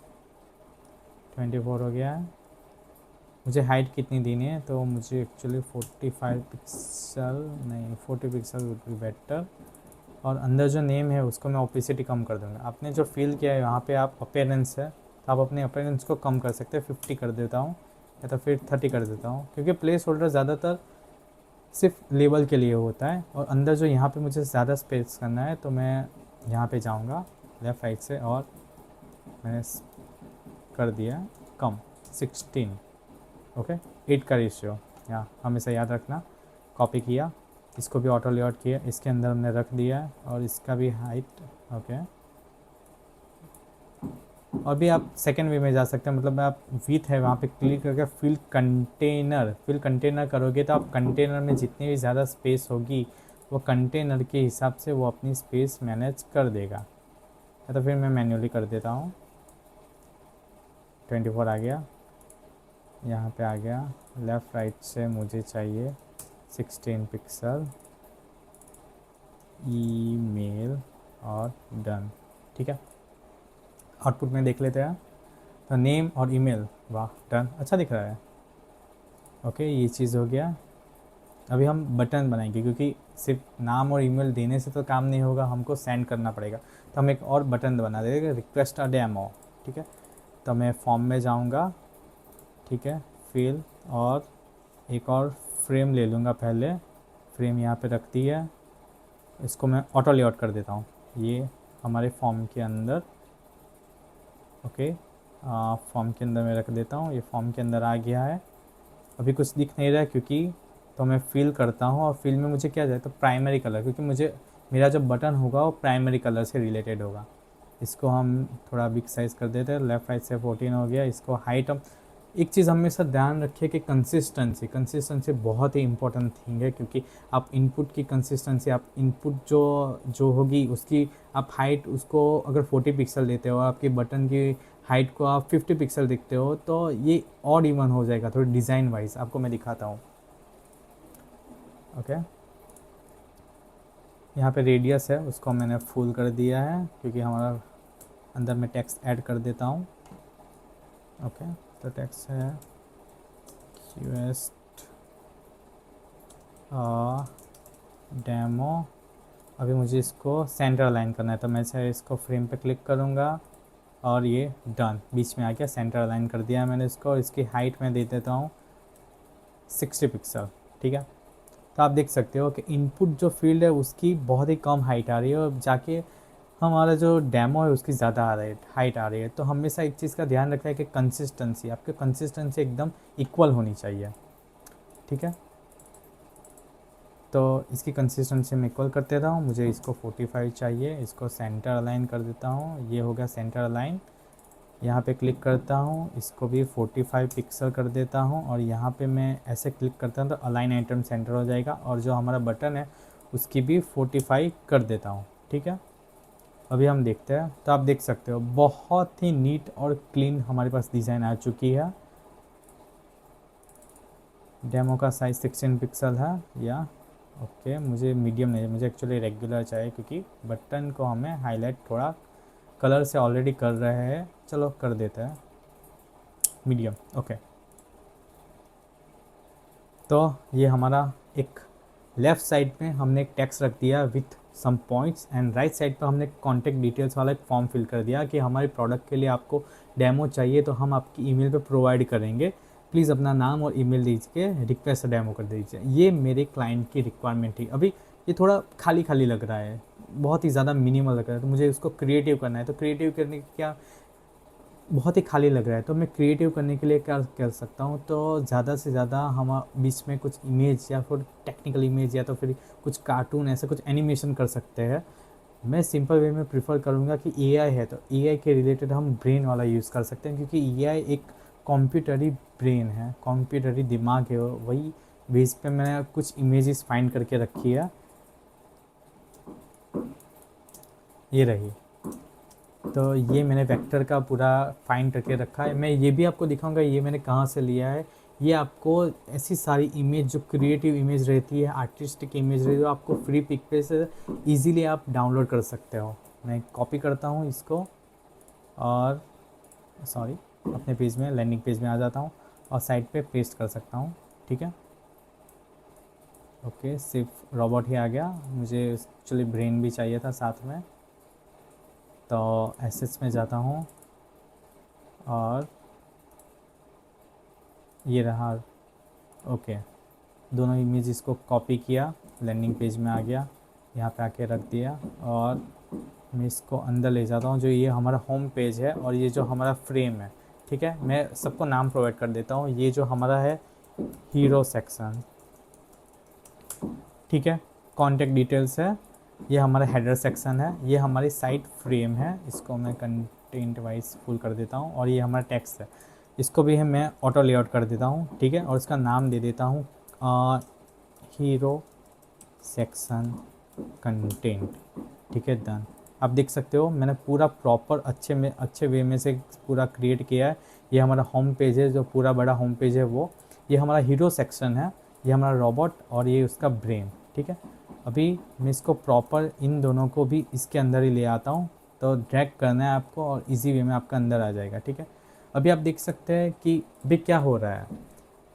24 हो गया है। मुझे हाइट कितनी देनी है, तो मुझे एक्चुअली 45 पिक्सल नहीं 40 पिक्सल वुड बी बेटर। और अंदर जो नेम है उसको मैं ओपेसिटी कम कर दूँगा। आपने जो फील किया है यहाँ पे आप अपीयरेंस है, तो आप अपने अपीयरेंस को कम कर सकते हैं। 50 कर देता हूँ, या तो फिर 30 कर देता हूँ, क्योंकि प्लेस होल्डर ज़्यादातर सिर्फ लेबल के लिए होता है। और अंदर जो यहाँ पे मुझे ज़्यादा स्पेस करना है, तो मैं यहाँ पे जाऊँगा लेफ़्ट साइड से, और मैंने कर दिया कम 16, ओके 8 का रेशियो। यहाँ हमेशा याद रखना, कॉपी किया, इसको भी ऑटो लेआउट किया, इसके अंदर हमने रख दिया, और इसका भी हाइट, ओके। और भी आप सेकेंड वे में जा सकते हैं, मतलब आप विथ है वहाँ पे क्लिक करके फिल कंटेनर करोगे, तो आप कंटेनर में जितनी भी ज़्यादा स्पेस होगी वो कंटेनर के हिसाब से वो अपनी स्पेस मैनेज कर देगा। या तो फिर मैं मैन्युअली कर देता हूँ। 24 आ गया, यहाँ पे आ गया। लेफ़्ट राइट से मुझे चाहिए 16 पिक्सल, ईमेल, और डन। ठीक है, आउटपुट में देख लेते हैं। तो नेम और ईमेल, वाह डन, अच्छा दिख रहा है। ओके, ये चीज़ हो गया। अभी हम बटन बनाएंगे, क्योंकि सिर्फ नाम और ईमेल देने से तो काम नहीं होगा, हमको सेंड करना पड़ेगा। तो हम एक और बटन बना देंगे, रिक्वेस्ट अ डेमो। ठीक है, तो मैं फॉर्म में जाऊंगा, ठीक है, फिल, और एक और फ्रेम ले लूँगा। पहले फ्रेम यहाँ पे रख दी है, इसको मैं ऑटो लेआउट कर देता हूँ ये हमारे फॉर्म के अंदर। ओके, फॉर्म के अंदर मैं रख देता हूँ, ये फॉर्म के अंदर आ गया है। अभी कुछ दिख नहीं रहा है क्योंकि, तो मैं फिल करता हूँ, और फिल में मुझे क्या जाए, तो प्राइमरी कलर, क्योंकि मुझे मेरा जो बटन होगा वो प्राइमरी कलर से रिलेटेड होगा। इसको हम थोड़ा बिग साइज़ कर देते हैं, लेफ़्ट साइड से 14 हो गया। इसको हाइट हम, एक चीज़ हमेशा ध्यान रखिए कि कंसिस्टेंसी बहुत ही इंपॉर्टेंट थिंग है, क्योंकि आप इनपुट की कंसिस्टेंसी, आप इनपुट जो होगी उसकी आप हाइट, उसको अगर 40 पिक्सल देते हो, आपके बटन की हाइट को आप 50 पिक्सल देखते हो, तो ये ऑड इवन हो जाएगा थोड़ी डिज़ाइन वाइज। आपको मैं दिखाता हूँ। ओके, यहाँ पे रेडियस है, उसको मैंने फुल कर दिया है, क्योंकि हमारा अंदर में टेक्स्ट ऐड कर देता हूँ। ओके, तो टेक्स्ट है क्वेस्ट डेमो। अभी मुझे इसको सेंटर अलाइन करना है, तो मैं इसको फ्रेम पे क्लिक करूँगा, और ये डन, बीच में आ गया, सेंटर अलाइन कर दिया है मैंने इसको। और इसकी हाइट मैं दे देता हूँ 60 पिक्सल। ठीक है, तो आप देख सकते हो कि इनपुट जो फील्ड है उसकी बहुत ही कम हाइट आ रही है, और जाके हमारा जो डेमो है उसकी ज़्यादा आ रही है, हाइट आ रही है। तो हमेशा एक चीज़ का ध्यान रखना है कि कंसिस्टेंसी, आपकी कंसिस्टेंसी एकदम इक्वल होनी चाहिए। ठीक है, तो इसकी कंसिस्टेंसी मैं इक्वल कर देता हूँ। मुझे इसको 45 चाहिए, इसको सेंटर अलाइन कर देता हूँ, ये हो गया सेंटर अलाइन। यहाँ पे क्लिक करता हूँ, इसको भी 45 पिक्सल कर देता हूँ, और यहाँ पे मैं ऐसे क्लिक करता हूँ तो अलाइन आइटम सेंटर हो जाएगा। और जो हमारा बटन है उसकी भी 45 कर देता हूँ। ठीक है, अभी हम देखते हैं, तो आप देख सकते हो बहुत ही नीट और क्लीन हमारे पास डिज़ाइन आ चुकी है। डेमो का साइज़ 16 पिक्सल है या ओके, मुझे मीडियम नहीं, मुझे एक्चुअली रेगुलर चाहिए क्योंकि बटन को हमें हाईलाइट थोड़ा कलर से ऑलरेडी कर रहे हैं। चलो कर देते हैं मीडियम। ओके, तो ये हमारा एक लेफ़्ट साइड में हमने एक टेक्स्ट रख दिया with some points, and right side पर हमने कॉन्टैक्ट डिटेल्स वाला एक फॉर्म फिल कर दिया कि हमारे प्रोडक्ट के लिए आपको डेमो चाहिए तो हम आपकी ईमेल पे प्रोवाइड करेंगे, प्लीज़ अपना नाम और ईमेल दीजिए, रिक्वेस्ट डेमो कर दीजिए। ये मेरे क्लाइंट की रिक्वायरमेंट थी। अभी ये थोड़ा खाली खाली लग रहा है, बहुत ही ज़्यादा मिनिमल लग रहा है, तो मुझे उसको क्रिएटिव करना है। तो क्रिएटिव करने की क्या, बहुत ही खाली लग रहा है, तो मैं क्रिएटिव करने के लिए क्या कर सकता हूँ, तो ज़्यादा से ज़्यादा हम बीच में कुछ इमेज या फिर टेक्निकल इमेज या तो फिर कुछ कार्टून ऐसा कुछ एनिमेशन कर सकते हैं। मैं सिंपल वे में प्रिफर करूँगा कि एआई है तो एआई के रिलेटेड हम ब्रेन वाला यूज़ कर सकते हैं, क्योंकि एआई एक कंप्यूटरी ब्रेन है, कंप्यूटरी दिमाग है। वही बेस पे मैंने कुछ इमेजेस फाइंड करके रखी है, ये रही। तो ये मैंने वेक्टर का पूरा फाइंड करके रखा है। मैं ये भी आपको दिखाऊंगा ये मैंने कहाँ से लिया है। ये आपको ऐसी सारी इमेज जो क्रिएटिव इमेज रहती है, आर्टिस्टिक इमेज रहती है, जो आपको फ्री पिक पे से इजीली आप डाउनलोड कर सकते हो। मैं कॉपी करता हूँ इसको और सॉरी अपने पेज में, लैंडिंग पेज में आ जाता हूँ और साइट पे पेस्ट कर सकता हूँ। ठीक है, ओके, सिर्फ रोबोट ही आ गया, मुझे एक्चुअली ब्रेन भी चाहिए था साथ में। तो एसेट्स में जाता हूँ और ये रहा। ओके, दोनों इमेजेस को कॉपी किया, लैंडिंग पेज में आ गया, यहाँ पे आके रख दिया और मैं इसको अंदर ले जाता हूँ। जो ये हमारा होम पेज है और ये जो हमारा फ्रेम है, ठीक है, मैं सबको नाम प्रोवाइड कर देता हूँ। ये जो हमारा है हीरो सेक्शन, ठीक है, कॉन्टेक्ट डिटेल्स है, ये हमारा हेडर सेक्शन है, ये हमारी साइट फ्रेम है, इसको मैं कंटेंट वाइज फुल कर देता हूँ, और ये हमारा टेक्स्ट है, इसको भी है मैं ऑटो लेआउट कर देता हूँ। ठीक है, और इसका नाम दे देता हूँ हीरो सेक्शन कंटेंट। ठीक है, डन। आप देख सकते हो मैंने पूरा प्रॉपर अच्छे वे में से पूरा क्रिएट किया है। ये हमारा होम पेज है, जो पूरा बड़ा होम पेज है वो, ये हमारा हीरो सेक्शन है, ये हमारा रोबोट और ये उसका ब्रेन। ठीक है, अभी मैं इसको प्रॉपर इन दोनों को भी इसके अंदर ही ले आता हूँ। तो ड्रैग करना है आपको और इजी वे में आपका अंदर आ जाएगा। ठीक है, अभी आप देख सकते हैं कि अभी क्या हो रहा है।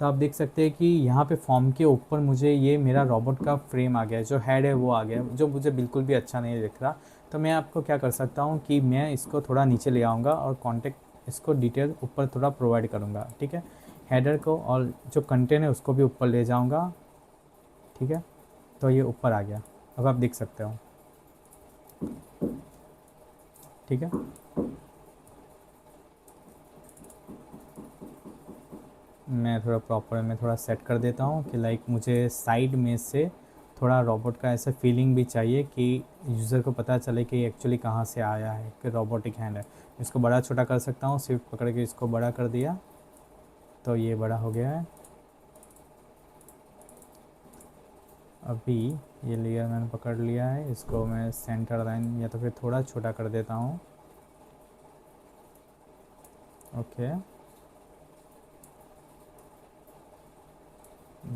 तो आप देख सकते हैं कि यहाँ पे फॉर्म के ऊपर मुझे ये मेरा रोबोट का फ्रेम आ गया है, जो हेड है वो आ गया है, जो मुझे बिल्कुल भी अच्छा नहीं दिख रहा। तो मैं आपको क्या कर सकता हूँ कि मैं इसको थोड़ा नीचे ले आऊँगा और कॉन्टेक्ट इसको डिटेल ऊपर थोड़ा प्रोवाइड करूँगा। ठीक है, हेडर को और जो कंटेंट है उसको भी ऊपर ले जाऊँगा। ठीक है, तो ये ऊपर आ गया, अब आप देख सकते हो। ठीक है, मैं थोड़ा प्रॉपर में थोड़ा सेट कर देता हूँ कि लाइक मुझे साइड में से थोड़ा रोबोट का ऐसा फीलिंग भी चाहिए कि यूज़र को पता चले कि एक्चुअली कहाँ से आया है, कि रोबोटिक हैंड है। इसको बड़ा छोटा कर सकता हूँ, शिफ्ट पकड़ के इसको बड़ा कर दिया तो ये बड़ा हो गया है। अभी ये लेयर मैंने पकड़ लिया है, इसको मैं सेंटर लाइन या तो फिर थोड़ा छोटा कर देता हूँ। Okay,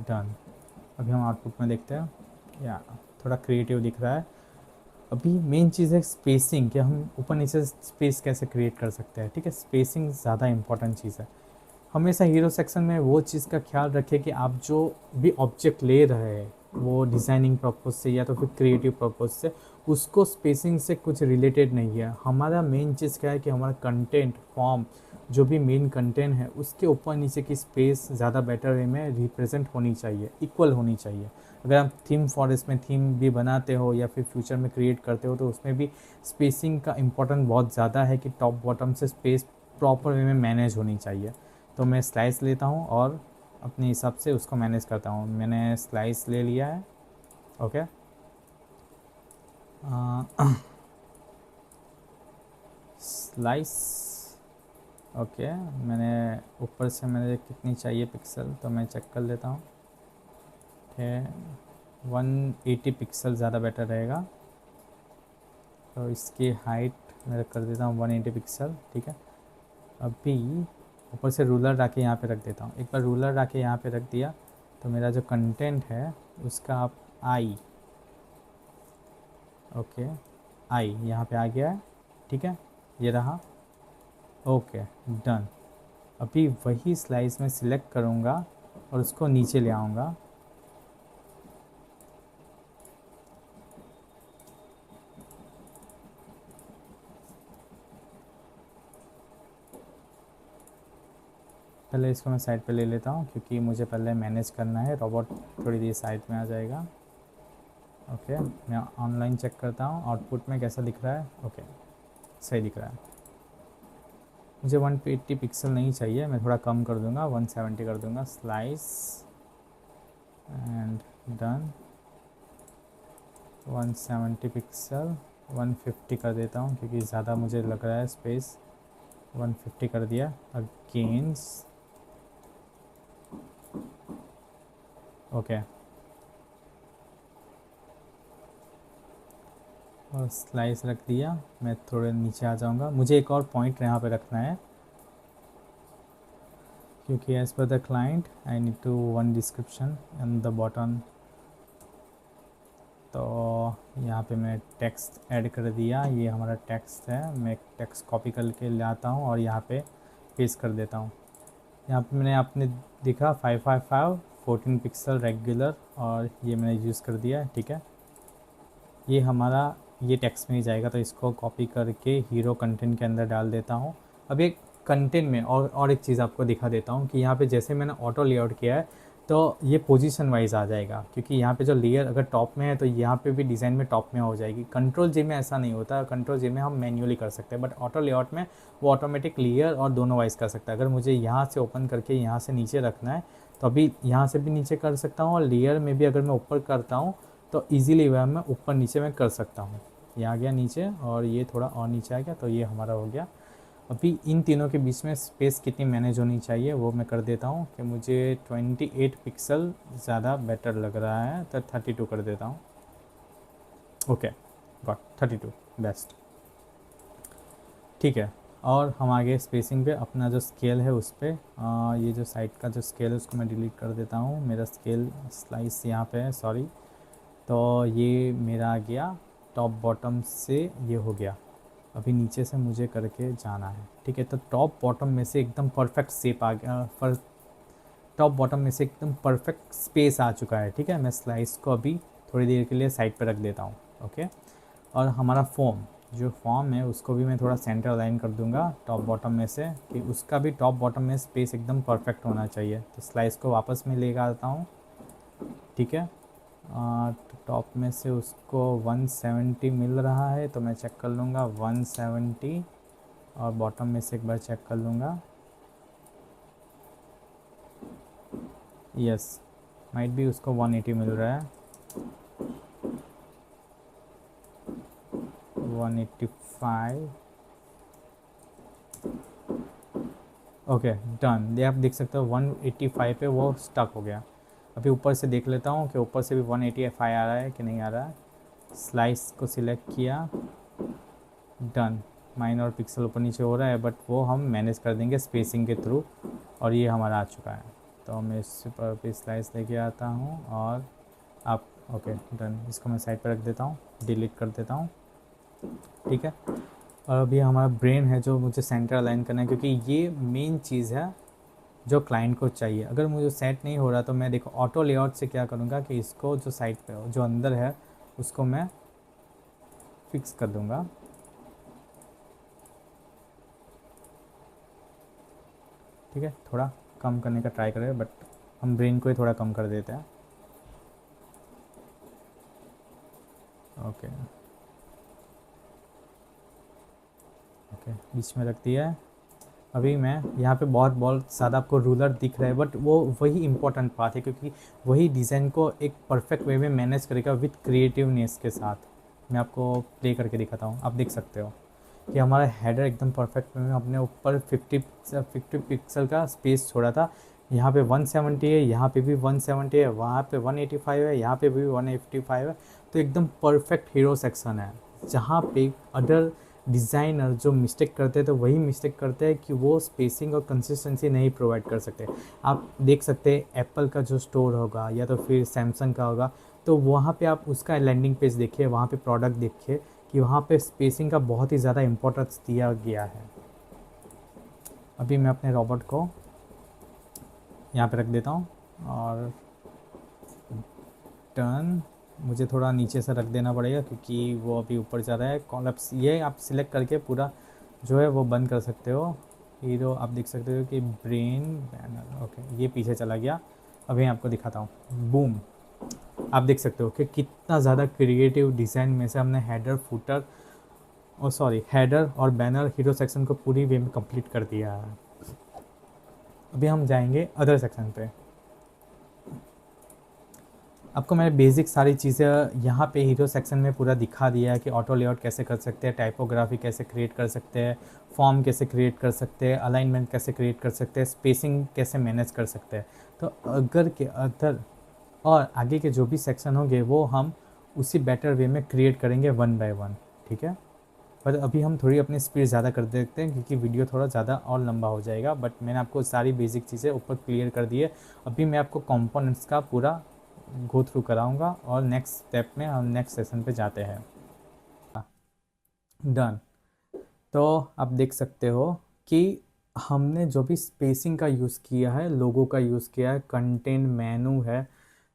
done. अभी हम आउटपुट में देखते हैं, या थोड़ा क्रिएटिव दिख रहा है। अभी मेन चीज़ है स्पेसिंग, कि हम ऊपर नीचे स्पेस कैसे क्रिएट कर सकते हैं। ठीक है, स्पेसिंग ज़्यादा इंपॉर्टेंट चीज़ है। हमेशा हीरो सेक्शन में वो चीज़ का ख्याल रखें कि आप जो भी ऑब्जेक्ट ले रहे हैं वो डिज़ाइनिंग पर्पज़ से या तो फिर क्रिएटिव पर्पज़ से, उसको स्पेसिंग से कुछ रिलेटेड नहीं है। हमारा मेन चीज़ क्या है कि हमारा कंटेंट फॉर्म, जो भी मेन कंटेंट है उसके ऊपर नीचे की स्पेस ज़्यादा बेटर वे में रिप्रेजेंट होनी चाहिए, इक्वल होनी चाहिए। अगर आप थीम फॉरेस्ट में थीम भी बनाते हो या फिर फ्यूचर में क्रिएट करते हो तो उसमें भी स्पेसिंग का इम्पोर्टेंट बहुत ज़्यादा है कि टॉप बॉटम से स्पेस प्रॉपर वे में मैनेज होनी चाहिए। तो मैं स्लाइस लेता हूँ और अपने हिसाब से उसको मैनेज करता हूँ। मैंने स्लाइस ले लिया है। Okay, slice. ओके, मैंने ऊपर से मैंने कितनी चाहिए पिक्सल तो मैं चेक कर लेता हूँ। ओके, 180 पिक्सल ज़्यादा बेटर रहेगा। तो इसकी हाइट मैं कर देता हूँ 180 पिक्सल, ठीक है। अभी ऊपर से रूलर ला के यहाँ पे रख देता हूँ। एक बार रूलर ला के यहाँ पे रख दिया तो मेरा जो कंटेंट है उसका आप आई, ओके, आई यहाँ पे आ गया है, ठीक है, ये रहा, ओके, डन। अभी वही स्लाइस में सिलेक्ट करूँगा और उसको नीचे ले आऊँगा। पहले इसको मैं साइड पे ले लेता हूँ क्योंकि मुझे पहले मैनेज करना है। रोबोट थोड़ी देर साइड में आ जाएगा। ओके, मैं ऑनलाइन चेक करता हूँ आउटपुट में कैसा दिख रहा है। ओके, सही दिख रहा है। मुझे 180 पिक्सल नहीं चाहिए, मैं थोड़ा कम कर दूँगा, 170 कर दूँगा। Slice and done. 170 पिक्सल 150 कर देता हूँ क्योंकि ज़्यादा मुझे लग रहा है स्पेस। 150 कर दिया। अगेंस ओके, और स्लाइस रख दिया। मैं थोड़े नीचे आ जाऊंगा। मुझे एक और पॉइंट यहाँ पे रखना है क्योंकि as per the client I need to one description and the bottom. तो यहाँ पे मैं टेक्स्ट ऐड कर दिया। ये हमारा टेक्स्ट है। मैं टेक्स्ट कॉपी करके ले आता हूँ और यहाँ पे पेस्ट कर देता हूँ। यहाँ पे मैंने आपने दिखा 555 14 पिक्सल रेगुलर, और ये मैंने यूज़ कर दिया, ठीक है। ये हमारा ये टेक्स्ट में ही जाएगा, तो इसको कॉपी करके हीरो कंटेंट के अंदर डाल देता हूँ। अब एक कंटेंट में और एक चीज़ आपको दिखा देता हूँ कि यहाँ पे जैसे मैंने ऑटो लेआउट किया है तो ये पोजीशन वाइज आ जाएगा, क्योंकि यहाँ पे जो लेयर अगर टॉप में है तो यहाँ पे भी डिज़ाइन में टॉप में हो जाएगी। कंट्रोल जे में ऐसा नहीं होता। कंट्रोल जे में हम मैन्युअली कर सकते हैं, बट ऑटो लेआउट में वो ऑटोमेटिक लेयर और दोनों वाइज कर सकता है। अगर मुझे यहाँ से ओपन करके यहाँ से नीचे रखना है तो अभी यहाँ से भी नीचे कर सकता हूँ, और लेयर में भी अगर मैं ऊपर करता हूँ तो ईजिली वह मैं ऊपर नीचे में कर सकता हूँ। ये आ गया नीचे और ये थोड़ा और नीचे आ गया, तो ये हमारा हो गया। अभी इन तीनों के बीच में स्पेस कितनी मैनेज होनी चाहिए वो मैं कर देता हूँ कि मुझे 28 पिक्सल ज़्यादा बेटर लग रहा है, तो 32 कर देता हूँ। ओके, गॉट 32 बेस्ट, ठीक है। और हम आगे स्पेसिंग पे अपना जो स्केल है उस पर ये जो साइड का जो स्केल है उसको मैं डिलीट कर देता हूँ। मेरा स्केल स्लाइस यहाँ पे है, सॉरी। तो ये मेरा आ गया टॉप बॉटम से, ये हो गया। अभी नीचे से मुझे करके जाना है, ठीक है। तो टॉप बॉटम में से एकदम परफेक्ट शेप आ गया, टॉप बॉटम में से एकदम परफेक्ट स्पेस आ चुका है, ठीक है। मैं स्लाइस को अभी थोड़ी देर के लिए साइड पे रख देता हूँ, ओके। और हमारा फॉर्म जो फॉर्म है उसको भी मैं थोड़ा सेंटर अलाइन कर दूंगा टॉप बॉटम में से, कि उसका भी टॉप बॉटम में स्पेस एकदम परफेक्ट होना चाहिए। तो स्लाइस को वापस में लेकर आता हूँ, ठीक है। टॉप में से उसको 170 मिल रहा है तो मैं चेक कर लूँगा 170, और बॉटम में से एक बार चेक कर लूँगा, यस, माइट भी उसको 180 मिल रहा है, 185। Okay, done. ये आप देख सकते हो 185 पे वो स्टक हो गया। अभी ऊपर से देख लेता हूँ कि ऊपर से भी 185 आ रहा है कि नहीं आ रहा है। स्लाइस को सिलेक्ट किया, डन। माइनर पिक्सल ऊपर नीचे हो रहा है, बट वो हम मैनेज कर देंगे स्पेसिंग के थ्रू, और ये हमारा आ चुका है। तो मैं इस पर भी स्लाइस लेके आता हूँ और आप, ओके, डन। इसको मैं साइड पर रख देता हूँ, डिलीट कर देता हूँ, ठीक है। और अभी हमारा ब्रेन है जो मुझे सेंटर अलाइन करना है, क्योंकि ये मेन चीज़ है जो क्लाइंट को चाहिए। अगर मुझे सेट नहीं हो रहा तो मैं देखो ऑटो लेआउट से क्या करूँगा कि इसको जो साइड पे जो अंदर है उसको मैं फिक्स कर दूँगा, ठीक है। थोड़ा कम करने का ट्राई करें, बट हम ब्रेन को ही थोड़ा कम कर देते हैं, ओके। ओके, बीच में रख दिया है। अभी मैं यहाँ पे बहुत बहुत ज़्यादा आपको रूलर दिख रहा है, बट वो वही इंपॉर्टेंट पार्ट है, क्योंकि वही डिज़ाइन को एक परफेक्ट वे में मैनेज करेगा विथ क्रिएटिवनेस के साथ। मैं आपको प्ले करके दिखाता हूँ। आप देख सकते हो कि हमारा हेडर एकदम परफेक्ट वे में, अपने ऊपर 50 पिक्सल का स्पेस छोड़ा था। यहाँ पे 170 है, यहाँ पे भी 170 है, वहाँ पे 185 है, यहाँ पे भी 185 है। तो एकदम परफेक्ट हीरो सेक्शन है। जहाँ पे अदर डिज़ाइनर जो मिस्टेक करते हैं तो वही मिस्टेक करते हैं कि वो स्पेसिंग और कंसिस्टेंसी नहीं प्रोवाइड कर सकते। आप देख सकते हैं एप्पल का जो स्टोर होगा या तो फिर सैमसंग का होगा, तो वहाँ पे आप उसका लैंडिंग पेज देखिए, वहाँ पे प्रोडक्ट देखिए कि वहाँ पे स्पेसिंग का बहुत ही ज़्यादा इम्पोर्टेंस दिया गया है। अभी मैं अपने रोबोट को यहाँ पे रख देता हूँ और टर्न मुझे थोड़ा नीचे से रख देना पड़ेगा क्योंकि वो अभी ऊपर जा रहा है। कॉलप्स ये आप सिलेक्ट करके पूरा जो है वो बंद कर सकते हो। हीरो आप देख सकते हो कि ब्रेन बैनर, ओके ये पीछे चला गया। अभी मैं आपको दिखाता हूँ। बूम, आप देख सकते हो कि कितना ज़्यादा क्रिएटिव डिज़ाइन में से हमने हेडर फुटर और हेडर और बैनर हीरो सेक्शन को पूरी वे में कंप्लीट कर दिया है। अभी हम जाएंगे अदर सेक्शन पे। आपको मैंने बेसिक सारी चीज़ें यहाँ पे हीरो सेक्शन में पूरा दिखा दिया है कि ऑटो लेआउट कैसे कर सकते हैं, टाइपोग्राफी कैसे क्रिएट कर सकते हैं, फॉर्म कैसे क्रिएट कर सकते हैं, अलाइनमेंट कैसे क्रिएट कर सकते हैं, स्पेसिंग कैसे मैनेज कर सकते हैं। तो अगर के अदर और आगे के जो भी सेक्शन होंगे वो हम उसी बेटर वे में क्रिएट करेंगे वन बाय वन, ठीक है। पर अभी हम थोड़ी अपनी स्पीड ज़्यादा कर देते हैं क्योंकि वीडियो थोड़ा ज़्यादा और लंबा हो जाएगा, बट मैंने आपको सारी बेसिक चीज़ें ऊपर क्लियर कर दी है। अभी मैं आपको कंपोनेंट्स का पूरा गो थ्रू कराऊंगा और नेक्स्ट स्टेप में हम नेक्स्ट सेशन पे जाते हैं। डन। तो आप देख सकते हो कि हमने जो भी स्पेसिंग का यूज़ किया है, लोगो का यूज़ किया है, कंटेंट मेनू है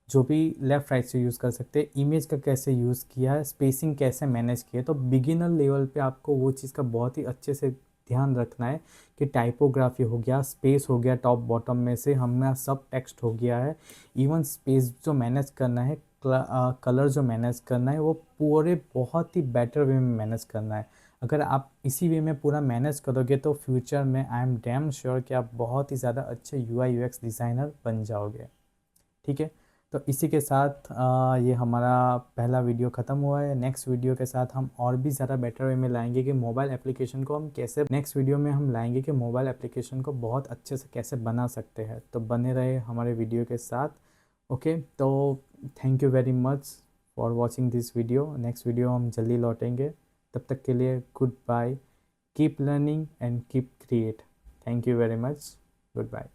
जो भी लेफ़्ट राइट से यूज़ कर सकते हैं, इमेज का कैसे यूज़ किया है, स्पेसिंग कैसे मैनेज किया है। तो बिगिनर लेवल पे आपको वो चीज़ का बहुत ही अच्छे से ध्यान रखना है कि टाइपोग्राफी हो गया, स्पेस हो गया, टॉप बॉटम में से हमें सब टेक्स्ट हो गया है, इवन स्पेस जो मैनेज करना है, कलर जो मैनेज करना है वो पूरे बहुत ही बेटर वे में मैनेज करना है। अगर आप इसी वे में पूरा मैनेज करोगे तो फ्यूचर में आई एम डैम श्योर कि आप बहुत ही ज़्यादा अच्छे UI UX डिज़ाइनर बन जाओगे, ठीक है। तो इसी के साथ ये हमारा पहला वीडियो ख़त्म हुआ है। नेक्स्ट वीडियो के साथ हम और भी ज़्यादा बेटर वे में लाएंगे कि मोबाइल एप्लीकेशन को हम कैसे, नेक्स्ट वीडियो में हम लाएंगे कि मोबाइल एप्लीकेशन को बहुत अच्छे से कैसे बना सकते हैं। तो बने रहे हमारे वीडियो के साथ। ओके, तो thank you very much for watching this video. Next video हम जल्दी लौटेंगे, तब तक के लिए good bye, keep learning and keep create. Thank you very much, good bye.